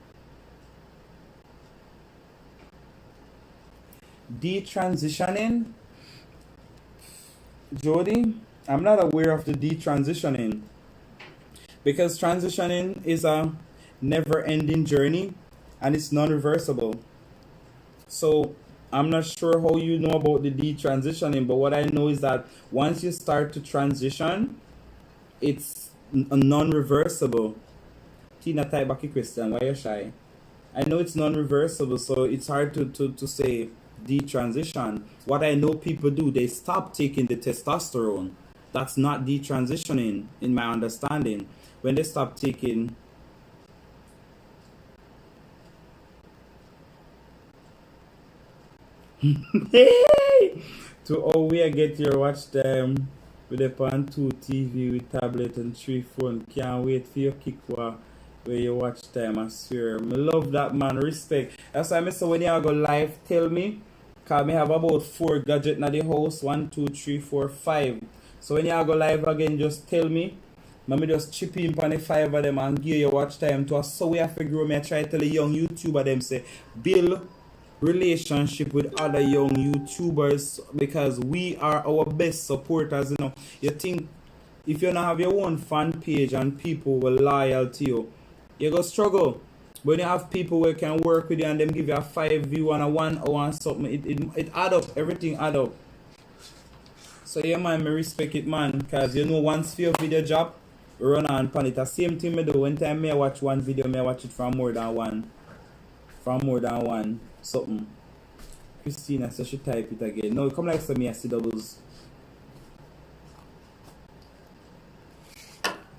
Detransitioning, Jody, I'm not aware of the detransitioning, because transitioning is a never-ending journey and it's non-reversible. So I'm not sure how you know about the detransitioning, but what I know is that once you start to transition, it's non-reversible. Tina, type back a question. Why are you shy? I know it's non-reversible, so it's hard to say detransition. What I know people do, they stop taking the testosterone. That's not detransitioning in my understanding. When they stop taking to we get your watch time with a pan 2 TV with tablet and 3 phone. Can't wait for your kick where you watch time, I swear. I love that, man. Respect. That's why I say when you go live, tell me. Cause me have about 4 gadgets in the house. 1, 2, 3, 4, 5. So when you go live again, just tell me. Me just chip in on the 5 of them and give you watch time to us. So we have to grow. Me I try to tell the young YouTuber them say build relationship with other young YouTubers because we are our best supporters. You know, you think if you don't have your own fan page and people will loyal to you, you go struggle. When you have people who can work with you and them give you a 5 view and a 1 hour and something, it add up, everything add up. So yeah man, me respect it man, cause you know once for your video job, run on pan it. The same thing me do. One time me I watch one video, me I watch it from more than one. From more than one something. Christina says she type it again. No, come like some me I see doubles.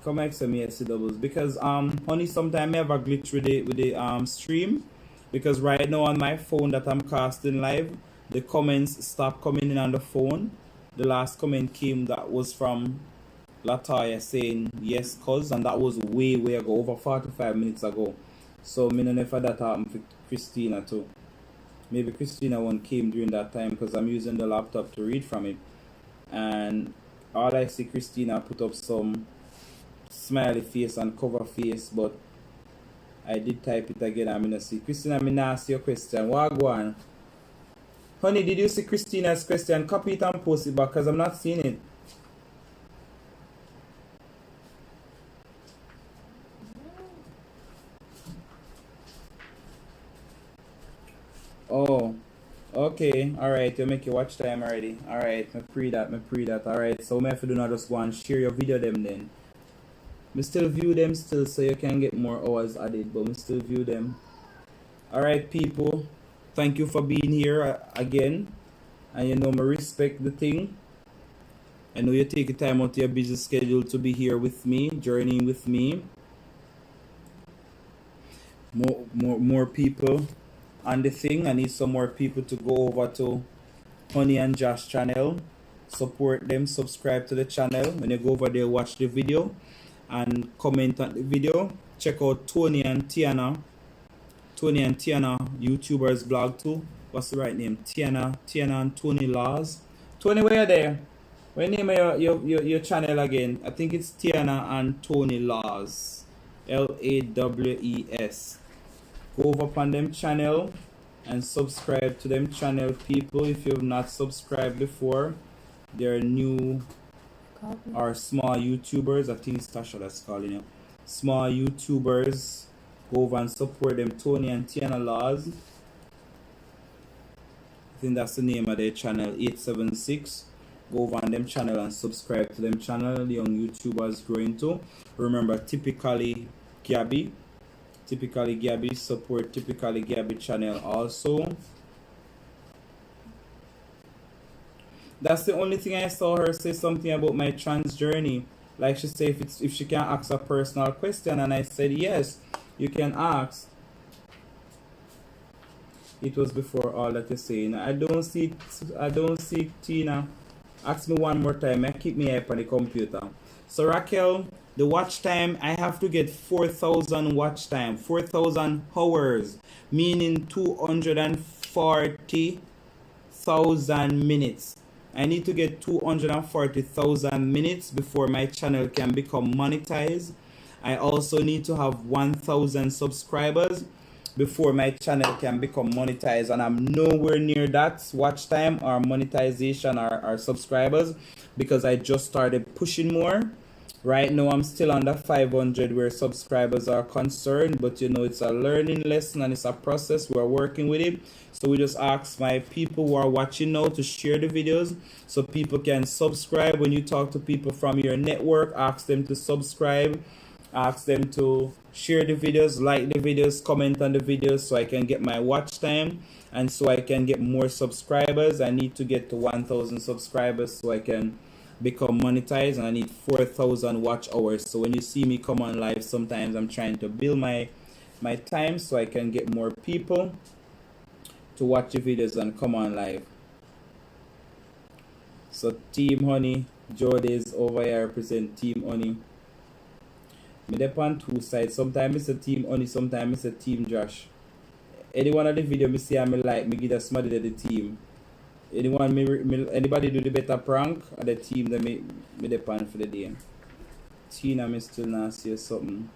Come like some me I see doubles. Because honey sometimes I have a glitch with the stream. Because right now on my phone that I'm casting live, the comments stop coming in on the phone. The last comment came that was from Latoya saying yes cuz, and that was way ago, over 45 minutes ago. So me don't know if that happened for Christina too. Maybe Christina one came during that time because I'm using the laptop to read from it. And all I see Christina put up some smiley face and cover face, but I did type it again. I'm gonna see Christina. I'm gonna ask your question. What go on? Honey, did you see Christina's question? Copy it and post it back because I'm not seeing it. Oh, okay. Alright, you make your watch time already. Alright, me pre that. Alright, so me have to do not just go and share your video them then. Me still view them still so you can get more hours added, but me still view them. Alright people, thank you for being here again. And you know me respect the thing. I know you take the time out of your busy schedule to be here with me, journeying with me. More people on the thing. I need some more people to go over to Honey and Josh channel. Support them, subscribe to the channel. When you go over there, watch the video and comment on the video. Check out Tony and Tiana YouTubers blog too. What's the right name? Tiana and Tony Laws. Tony, where are you there? What name of your channel again? I think it's Tiana and Tony Laws. Laws. Go over upon them channel and subscribe to them channel people if you've not subscribed before. They're new or small YouTubers. I think it's Tasha that's calling you. Small YouTubers. Go over and support them. Tony and Tiana Laws. I think that's the name of their channel, 876. Go over on them channel and subscribe to them channel. The young YouTubers growing too. Remember, typically Gabby support typically Gabby channel also. That's the only thing I saw her say something about my trans journey. Like she said if she can ask a personal question, and I said yes, you can ask. It was before all that you're saying. I don't see Tina. Ask me one more time. I keep me up on the computer. So Raquel, the watch time, I have to get 4,000 watch time, 4,000 hours, meaning 240,000 minutes. I need to get 240,000 minutes before my channel can become monetized. I also need to have 1,000 subscribers before my channel can become monetized, and I'm nowhere near that watch time or monetization or subscribers because I just started pushing more. Right now I'm still under 500 where subscribers are concerned, but you know it's a learning lesson and it's a process. We're working with it. So we just ask my people who are watching now to share the videos so people can subscribe. When you talk to people from your network, ask them to subscribe, ask them to share the videos, like the videos, comment on the videos so I can get my watch time and so I can get more subscribers. I need to get to 1,000 subscribers so I can become monetized, and I need 4,000 watch hours. So when you see me come on live, sometimes I'm trying to build my time so I can get more people to watch the videos and come on live. So Team Honey, Jody is over here represent Team Honey. Me depend on two sides. Sometimes it's a Team Honey, sometimes it's a Team Josh. Any one of the video me see and me like, me give a somebody to the team. Anybody do the better prank or the team that me the pan for the day? Tina, me still not say something.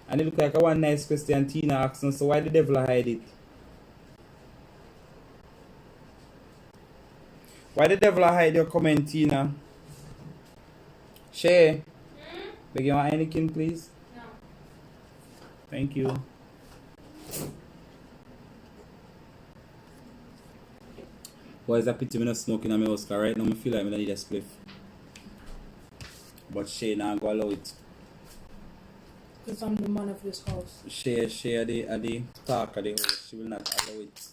And it look like a one nice question Tina asked us, so why the devil hide it? Why the devil hide your comment, Tina? Shay, beg you want anything, please? No. Thank you. Boy, it's a pity me not smoking on my house, 'cause right now I feel like I need a spliff. But Shay now go allow it. Because I'm the man of this house. Shay at the talk of the house. She will not allow it.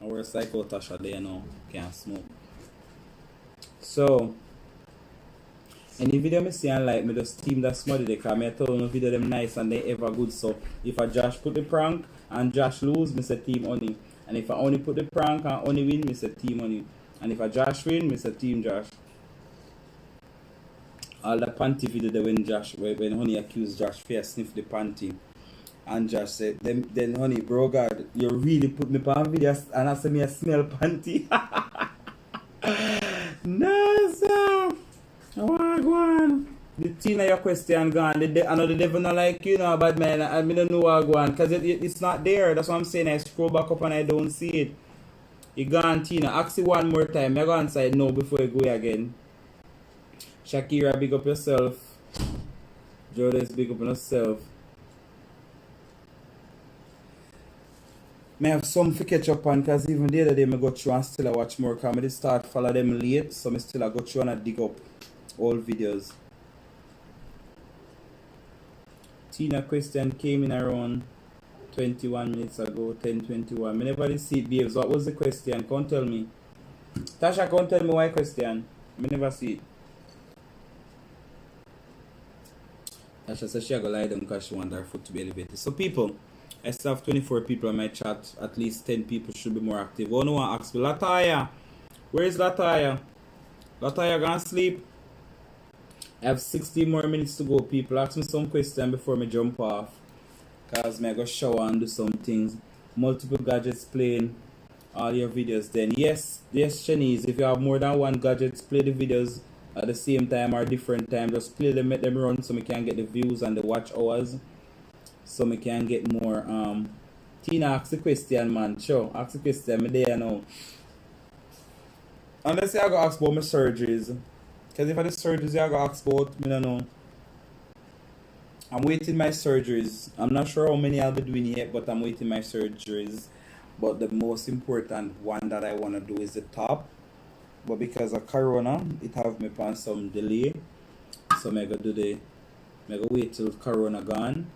And we're like out Tasha there now. Can't smoke. So, any video me see and like me just team that smuddy they come. I tell you video them nice and they ever good. So if a Josh put the prank and Josh lose, me say team only. And if I only put the prank and only win, me say team only. And if a Josh win, me say team Josh. All the panty video they when honey accused Josh fair sniff the panty. And Josh said, then honey, bro God, you really put me on video and I said me a smell panty. No sir. Oh, go on. The Tina your question gone. I know the devil not like you know, bad man. I don't know what go on. Because it's not there. That's what I'm saying. I scroll back up and I don't see it. You gone, Tina. Ask it one more time. I go inside no before you go again. Shakira, big up yourself. Jordan's big up on yourself. May have some to catch up on because even the other day I go through and still I watch more comedy. Start follow them late, so I still I go through and I dig up all videos. Tina question came in around 21 minutes ago, 10:21. I never see it, babes. What was the question? Can't tell me. Tasha, can't tell me why question. I never see it. Tasha says she go lie down because she wants her foot to be elevated. So people, I still have 24 people on my chat. At least 10 people should be more active. Oh, no one asks me, Lataya, where is Lataya? Lataya gonna sleep? I have 60 more minutes to go, people. Ask me some questions before me jump off. Because I go shower and do some things. Multiple gadgets playing all your videos then. Yes, Shanice, if you have more than one gadget, play the videos at the same time or different time. Just play them, make them run so we can get the views and the watch hours. So we can get more. Tina, ask the question, man. Sure, ask the question. Me there now. Unless I go ask about my surgeries. Because if I do surgeries, I go ask about, me don't know. I'm waiting my surgeries. I'm not sure how many I'll be doing yet, but I'm waiting my surgeries. But the most important one that I want to do is the top. But because of Corona, it have me on some delay. So I'm going to wait till Corona gone.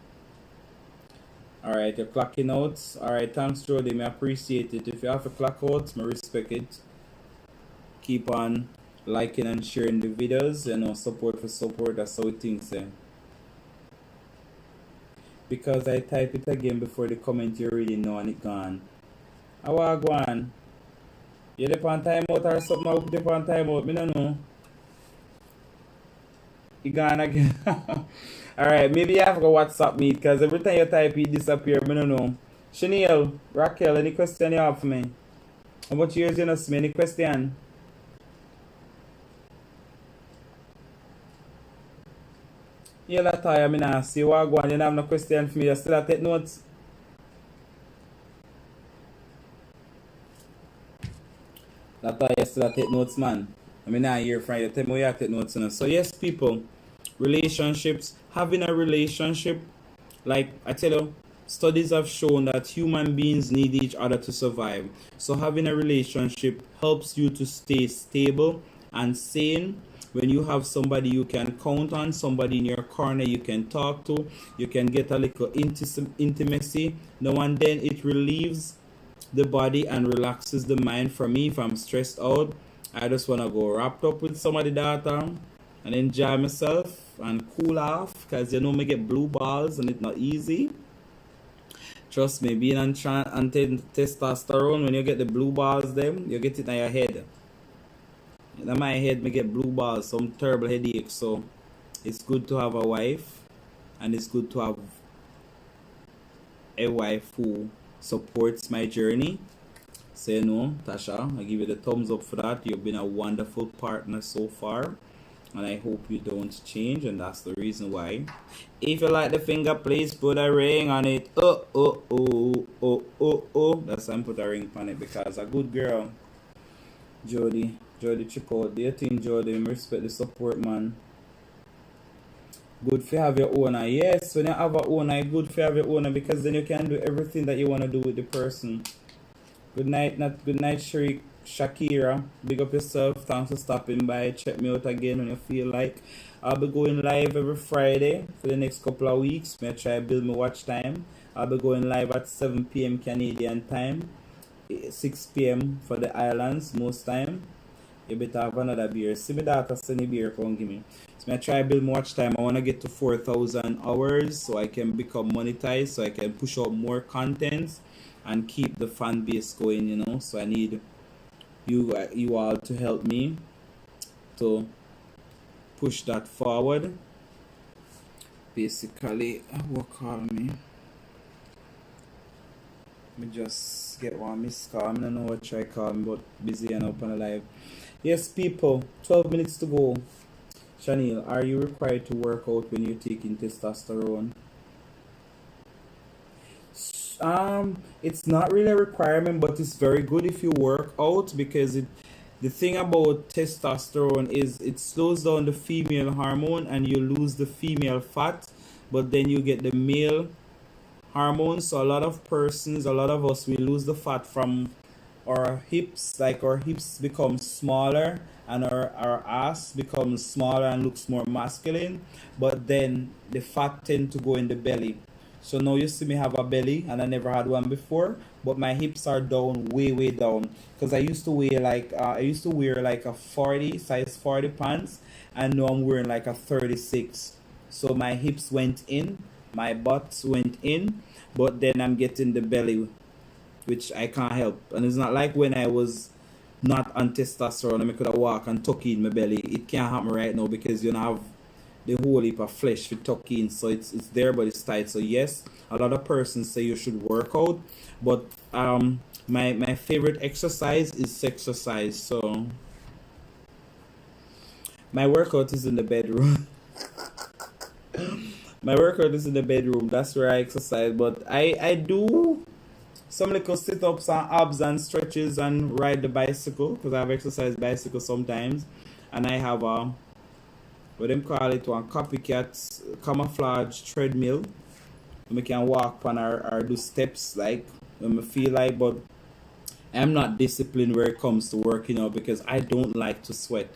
Alright, you're clocking out. Alright, thanks Jody, I appreciate it. If you have to clock out, I respect it. Keep on liking and sharing the videos, you know, support for support, that's how it thinks. Because I type it again before the comment you already know and it gone. How I go on? You dip on timeout or something, I'll dip on timeout, I don't know. You gone again. Alright, maybe you have to go WhatsApp me because every time you type it disappear, I don't know. Chanel, Raquel, any question you have for me? How much years you know see me? Any question? Yeah, Lataya, I not see what go on. You don't have no question for me. You still have to take notes. Lataya, you still have to take notes, man. I mean, I hear from you. Tell me where you have to take notes. You know? So, yes, people, relationships, having a relationship, like I tell you, studies have shown that human beings need each other to survive. So, having a relationship helps you to stay stable and sane. When you have somebody you can count on, somebody in your corner you can talk to, you can get a little intimacy. Now and then it relieves the body and relaxes the mind. For me, if I'm stressed out, I just want to go wrapped up with some of the data and enjoy myself and cool off, because you know me get blue balls and it's not easy. Trust me, being on testosterone, when you get the blue balls them, you get it in your head. In my head, me get blue balls, some terrible headache. So it's good to have a wife, and it's good to have a wife who supports my journey. say no, Tasha. I give you the thumbs up for that. You've been a wonderful partner so far, and I hope you don't change, and that's the reason why. If you like the finger, please put a ring on it. Oh, oh, oh, oh, oh, oh. That's why I'm put a ring on it, because a good girl, Jody check out. Do you think, Jody, respect the support, man? Good for have your owner. Yes, when you have a owner, it's good for have your owner, because then you can do everything that you want to do with the person. Good night, Shakira. Big up yourself. Thanks for stopping by. Check me out again when you feel like. I'll be going live every Friday for the next couple of weeks. May I try to build my watch time. I'll be going live at 7 p.m. Canadian time, 6 p.m. for the islands most time. You better have another beer. See me daughter send a beer, come give me. So I try to build my watch time. I want to get to 4,000 hours so I can become monetized, so I can push out more content and keep the fan base going, you know. So I need you all to help me to push that forward. Basically, what call me? Me just get one missed call. I don't know what try call me, but busy and up and alive. Yes, people, 12 minutes to go. Chanel, are you required to work out when you're taking testosterone? It's not really a requirement, but it's very good if you work out, because the thing about testosterone is it slows down the female hormone and you lose the female fat, but then you get the male hormone. So a lot of us, we lose the fat from our hips, like our hips become smaller and our ass becomes smaller and looks more masculine, but then the fat tend to go in the belly. So now you see me have a belly, and I never had one before, but my hips are down, way down, because I used to wear like a 40 size 40 pants, and now I'm wearing like a 36. So my hips went in, my butt went in, but then I'm getting the belly, which I can't help. And it's not like when I was not on testosterone and I could walk and tuck in my belly. It can't happen right now, because you don't have the whole heap of flesh to tuck in, so it's there but it's tight. So yes, a lot of persons say you should work out, but my favorite exercise is exercise. So my workout is in the bedroom. My workout is in the bedroom. That's where I exercise, but I do some little sit-ups and abs and stretches and ride the bicycle, because I have exercise bicycle sometimes, and I have a what them call it, one copycat camouflage treadmill. We can walk on or do steps like when I feel like, but I'm not disciplined where it comes to working out, because I don't like to sweat.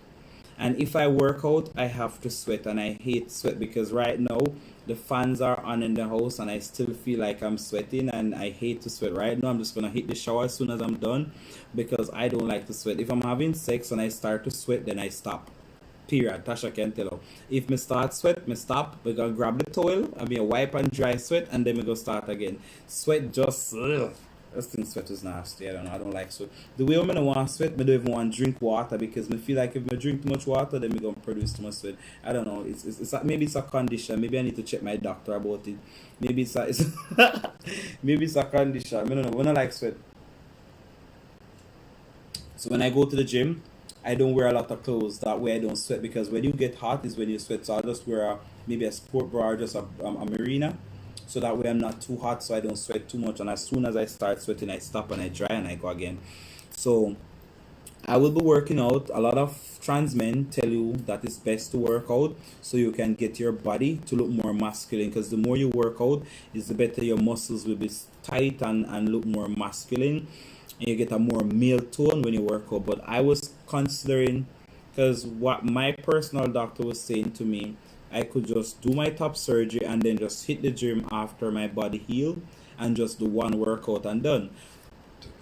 And if I work out, I have to sweat, and I hate sweat, because right now the fans are on in the house and I still feel like I'm sweating, and I hate to sweat. Right now I'm just gonna hit the shower as soon as I'm done, because I don't like to sweat. If I'm having sex and I start to sweat, then I stop. Period. Tasha can tell her. If me start sweat, me stop. We gonna grab the towel and me wipe and dry sweat, and then we go start again. Sweat just I just think sweat is nasty. I don't know. I don't like sweat. The way I don't want sweat, I don't even want to drink water, because I feel like if I drink too much water, then I gonna produce too much sweat. I don't know. Maybe it's a condition. Maybe I need to check my doctor about it. Maybe it's maybe it's a condition. I don't know. I don't like sweat. So when I go to the gym, I don't wear a lot of clothes. That way I don't sweat, because when you get hot is when you sweat. So I just wear maybe a sport bra or just a marina. So that way I'm not too hot, so I don't sweat too much. And as soon as I start sweating, I stop and I dry and I go again. So I will be working out. A lot of trans men tell you that it's best to work out so you can get your body to look more masculine, because the more you work out is the better your muscles will be tight and look more masculine, and you get a more male tone when you work out. But I was considering, because what my personal doctor was saying to me, I could just do my top surgery and then just hit the gym after my body healed and just do one workout and done.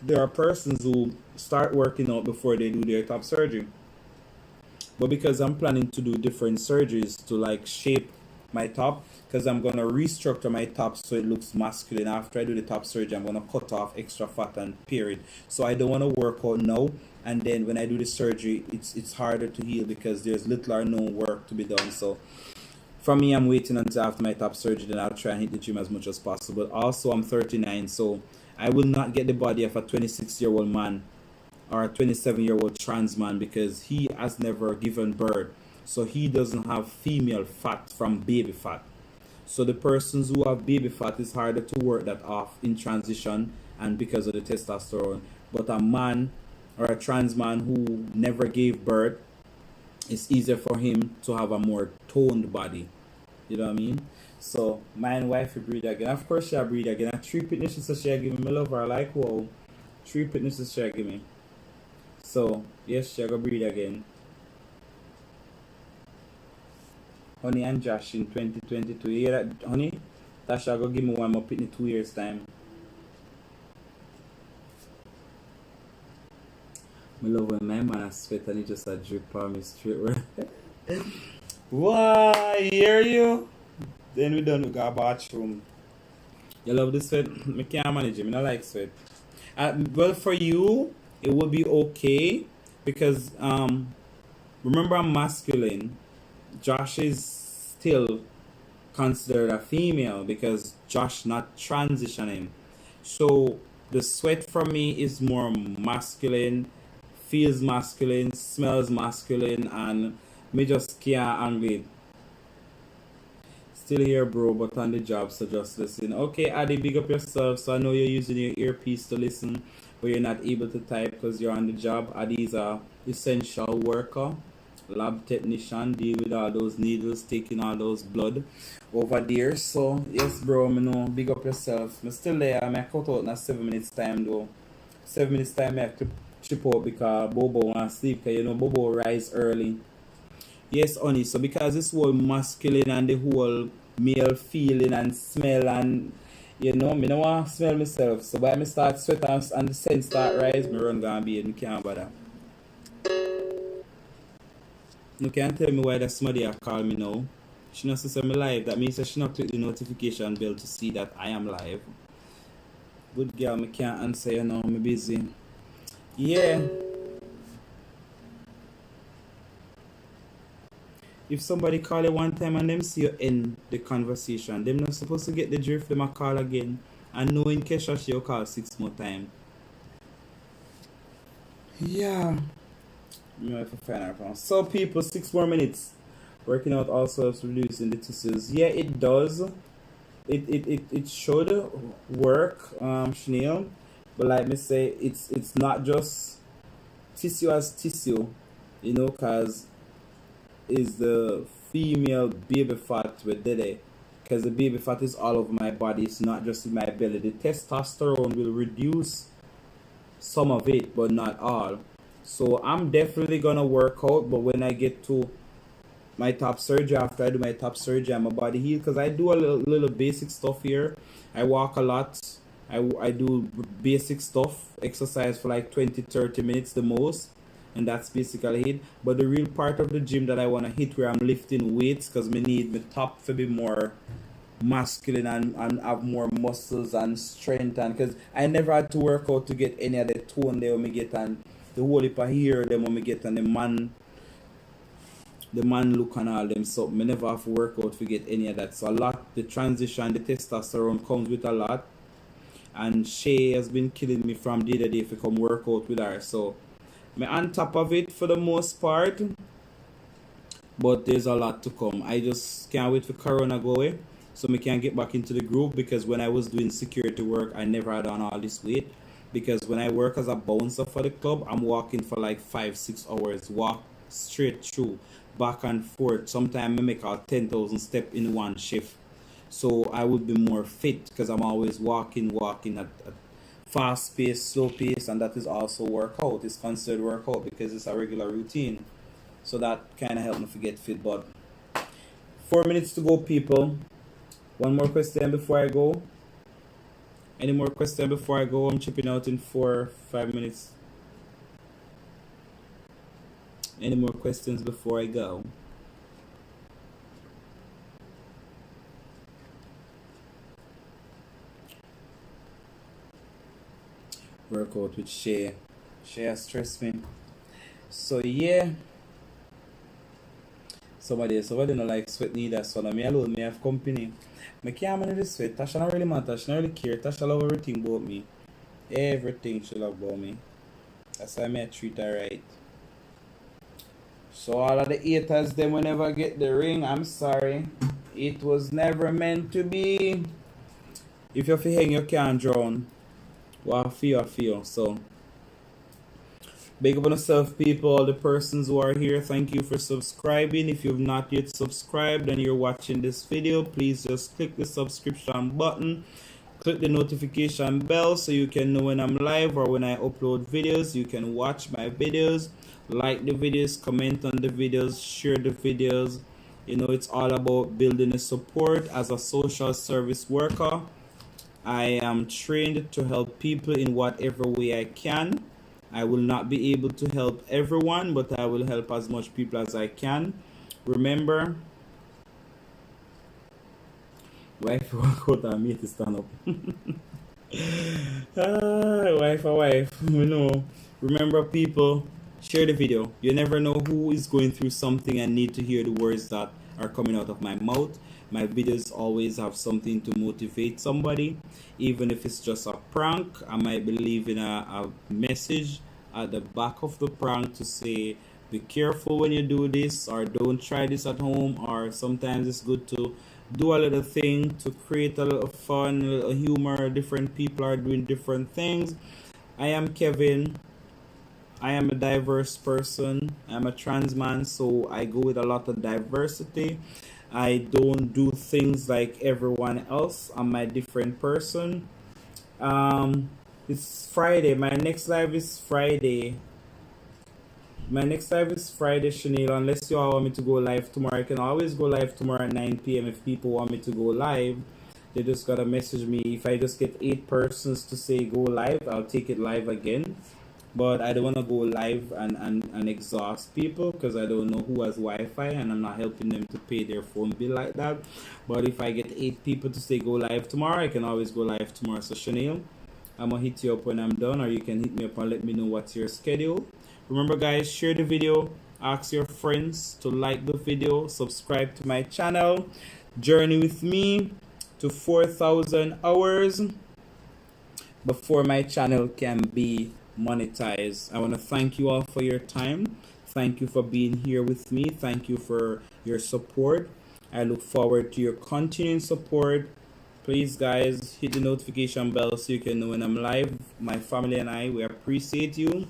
There are persons who start working out before they do their top surgery. But because I'm planning to do different surgeries to like shape my top, because I'm going to restructure my top so it looks masculine. After I do the top surgery, I'm going to cut off extra fat and period. So I don't want to work out now, and then when I do the surgery, it's harder to heal because there's little or no work to be done. So For me, I'm waiting until after my top surgery, then I'll try and hit the gym as much as possible. Also, I'm 39, so I will not get the body of a 26-year-old man or a 27-year-old trans man because he has never given birth. So he doesn't have female fat from baby fat. So the persons who have baby fat is harder to work that off in transition and because of the testosterone. But a man or a trans man who never gave birth, it's easier for him to have a more toned body. You know what I mean? So my wife will breed again. Of course she'll breed again. And 3 witnesses she'll give me. I love her like wow. 3 witnesses she'll give me. So yes, she'll go breed again. Honey and Josh in 2022. You hear that, honey? That shall go give me one more pitney 2 years time. I love when my man has sweat and he just a drip on me straight. Why? Hear you? Then we done, we got a bathroom. You love the sweat? I can't manage it. I don't like sweat. Well, for you, it will be okay because remember I'm masculine. Josh is still considered a female because Josh not transitioning. So the sweat for me is more masculine, feels masculine, smells masculine, and me just can't handle it. Still here, bro, but on the job, so just listen. Okay, Addy, big up yourself. So I know you're using your earpiece to listen, but you're not able to type because you're on the job. Addy's a essential worker, lab technician, deal with all those needles, taking all those blood over there. So yes, bro, me know, big up yourself. I'm still there. I'm cut out in 7 minutes time though. 7 minutes time I have to chip out because Bobo want to sleep. Because you know Bobo rise early. Yes, honey. So because this whole masculine and the whole male feeling and smell and you know, me don't want to smell myself. So by me start sweat and the scent start rise, me run gonna be me can't bother. You can't tell me why that somebody a call me now. She not say me live. That means that she not click the notification bell to see that I am live. Good girl, me can't answer you now. Me busy. Yeah. If somebody call you one time and them see you end the conversation, them not supposed to get the drift, them a call again. And knowing Kesha, she'll call 6 more times. Yeah. You know, if I find her from. So people, 6 more minutes. Working out also reducing the tissues. Yeah, it does. It should work, Chanel. But like me say, it's not just tissue as tissue, you know, cause is the female baby fat with it. Because the baby fat is all over my body, it's not just in my belly. The testosterone will reduce some of it, but not all. So I'm definitely gonna work out, but when I get to my top surgery, after I do my top surgery and my body heal, because I do a little basic stuff here. I walk a lot. I do basic stuff, exercise for like 20-30 minutes the most, and that's basically it. But the real part of the gym that I want to hit where I'm lifting weights, because me need my top to be more masculine and have more muscles and strength, and because I never had to work out to get any of the tone there when me get, and the whole heap of hair them when me get, and the man look and all them, so me never have to work out to get any of that. So a lot, the transition, the testosterone comes with a lot, and Shay has been killing me from day to day if I come work out with her. So me on top of it for the most part, but there's a lot to come. I just can't wait for Corona go away so me can get back into the group, because when I was doing security work I never had on all this weight, because when I work as a bouncer for the club, I'm walking for like 5-6 hours, walk straight through, back and forth. Sometimes I make out 10,000 steps in one shift. So I would be more fit because I'm always walking at fast pace, slow pace, and that is also workout. It's considered workout because it's a regular routine. So that kind of helped me to get fit. But 4 minutes to go, people. One more question before I go. Any more question before I go? I'm chipping out in 4-5 minutes. Any more questions before I go? Workout with Shay. Shay has stressed me. So yeah. Somebody don't like sweat neither, so me alone, me have company. Me can't manage the sweat. Tasha don't really matter, she don't really care. Tasha love everything about me. Everything she love about me. That's why I treat her right. So all of the haters, them will never get the ring. I'm sorry. It was never meant to be. If you feel hang, you can't drown. Well, I feel. So, big up on yourself, people. All the persons who are here, thank you for subscribing. If you've not yet subscribed and you're watching this video, please just click the subscription button. Click the notification bell so you can know when I'm live or when I upload videos. You can watch my videos, like the videos, comment on the videos, share the videos. You know, it's all about building a support as a social service worker. I am trained to help people in whatever way I can. I will not be able to help everyone, but I will help as much people as I can. Remember, wife walk out and me to stand up. Wife, you know. Remember, people, share the video. You never know who is going through something and need to hear the words that are coming out of my mouth. My videos always have something to motivate somebody. Even if it's just a prank, I might be leaving a message at the back of the prank to say, be careful when you do this, or don't try this at home, or sometimes it's good to do a little thing to create a little fun, a little humor. Different people are doing different things. I am Kevin. I am a diverse person. I'm a trans man, so I go with a lot of diversity. I don't do things like everyone else. I'm a different person. It's Friday. My next live is Friday. Chanel. Unless you all want me to go live tomorrow, I can always go live tomorrow at 9 p.m. If people want me to go live, they just gotta message me. If I just get 8 persons to say go live, I'll take it live again. But I don't want to go live and exhaust people because I don't know who has Wi-Fi and I'm not helping them to pay their phone bill like that. But if I get 8 people to say go live tomorrow, I can always go live tomorrow. So Chanel, I'm going to hit you up when I'm done, or you can hit me up and let me know what's your schedule. Remember guys, share the video, ask your friends to like the video, subscribe to my channel, journey with me to 4,000 hours before my channel can be monetize. I want to thank you all for your time. Thank you for being here with me. Thank you for your support. I look forward to your continuing support. Please guys, hit the notification bell so you can know when I'm live. My family and I, we appreciate you.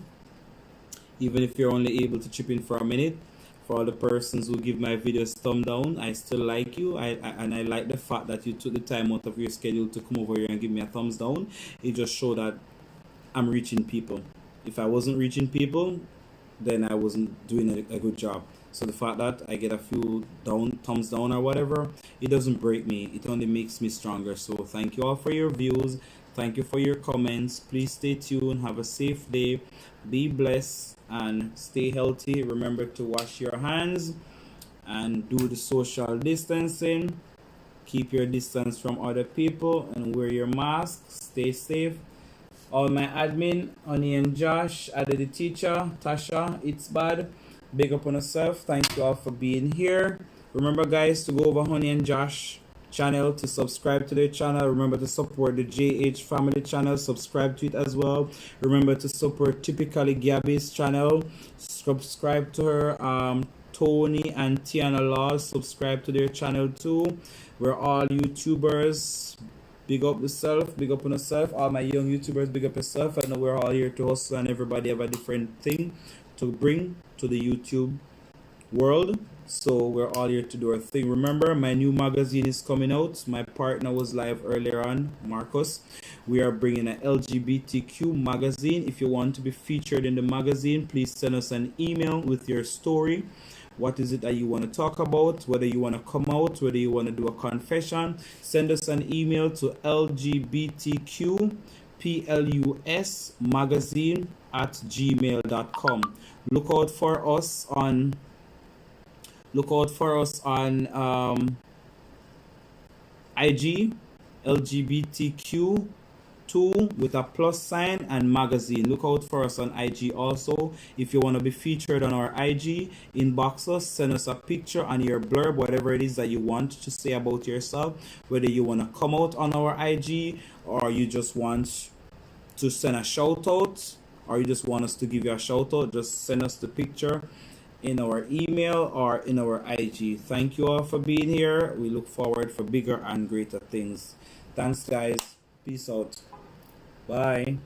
Even if you're only able to chip in for a minute. For all the persons who give my videos thumb down, I still like you. I like the fact that you took the time out of your schedule to come over here and give me a thumbs down. It just showed that I'm reaching people. If I wasn't reaching people, then I wasn't doing a good job. So the fact that I get a few thumbs down or whatever, it doesn't break me. It only makes me stronger. So thank you all for your views. Thank you for your comments. Please stay tuned. Have a safe day. Be blessed and stay healthy. Remember to wash your hands and do the social distancing. Keep your distance from other people and wear your mask. Stay safe. All my admin, Honey and Josh, Ada the teacher, Tasha, It's Bad, big up on yourself. Thank you all for being here. Remember guys to go over Honey and Josh channel to subscribe to their channel. Remember to support the JH family channel, subscribe to it as well. Remember to support Typically Gabby's channel, subscribe to her. Tony and Tiana Laws, subscribe to their channel too. We're all YouTubers. Big up yourself, big up on yourself. All my young YouTubers, big up yourself. I know we're all here to hustle and everybody have a different thing to bring to the YouTube world. So we're all here to do our thing. Remember, my new magazine is coming out. My partner was live earlier on, Marcus. We are bringing an LGBTQ magazine. If you want to be featured in the magazine, please send us an email with your story. What is it that you want to talk about? Whether you want to come out, whether you want to do a confession, send us an email to lgbtqplusmagazine@gmail.com. Look out for us on IG, LGBTQ 2 with a plus sign and magazine. Look out for us on IG also. If you want to be featured on our IG, inbox us, send us a picture on your blurb, whatever it is that you want to say about yourself, whether you want to come out on our IG or you just want to send a shout out or you just want us to give you a shout out, just send us the picture in our email or in our IG. Thank you all for being here. We look forward for bigger and greater things. Thanks guys. Peace out. Bye.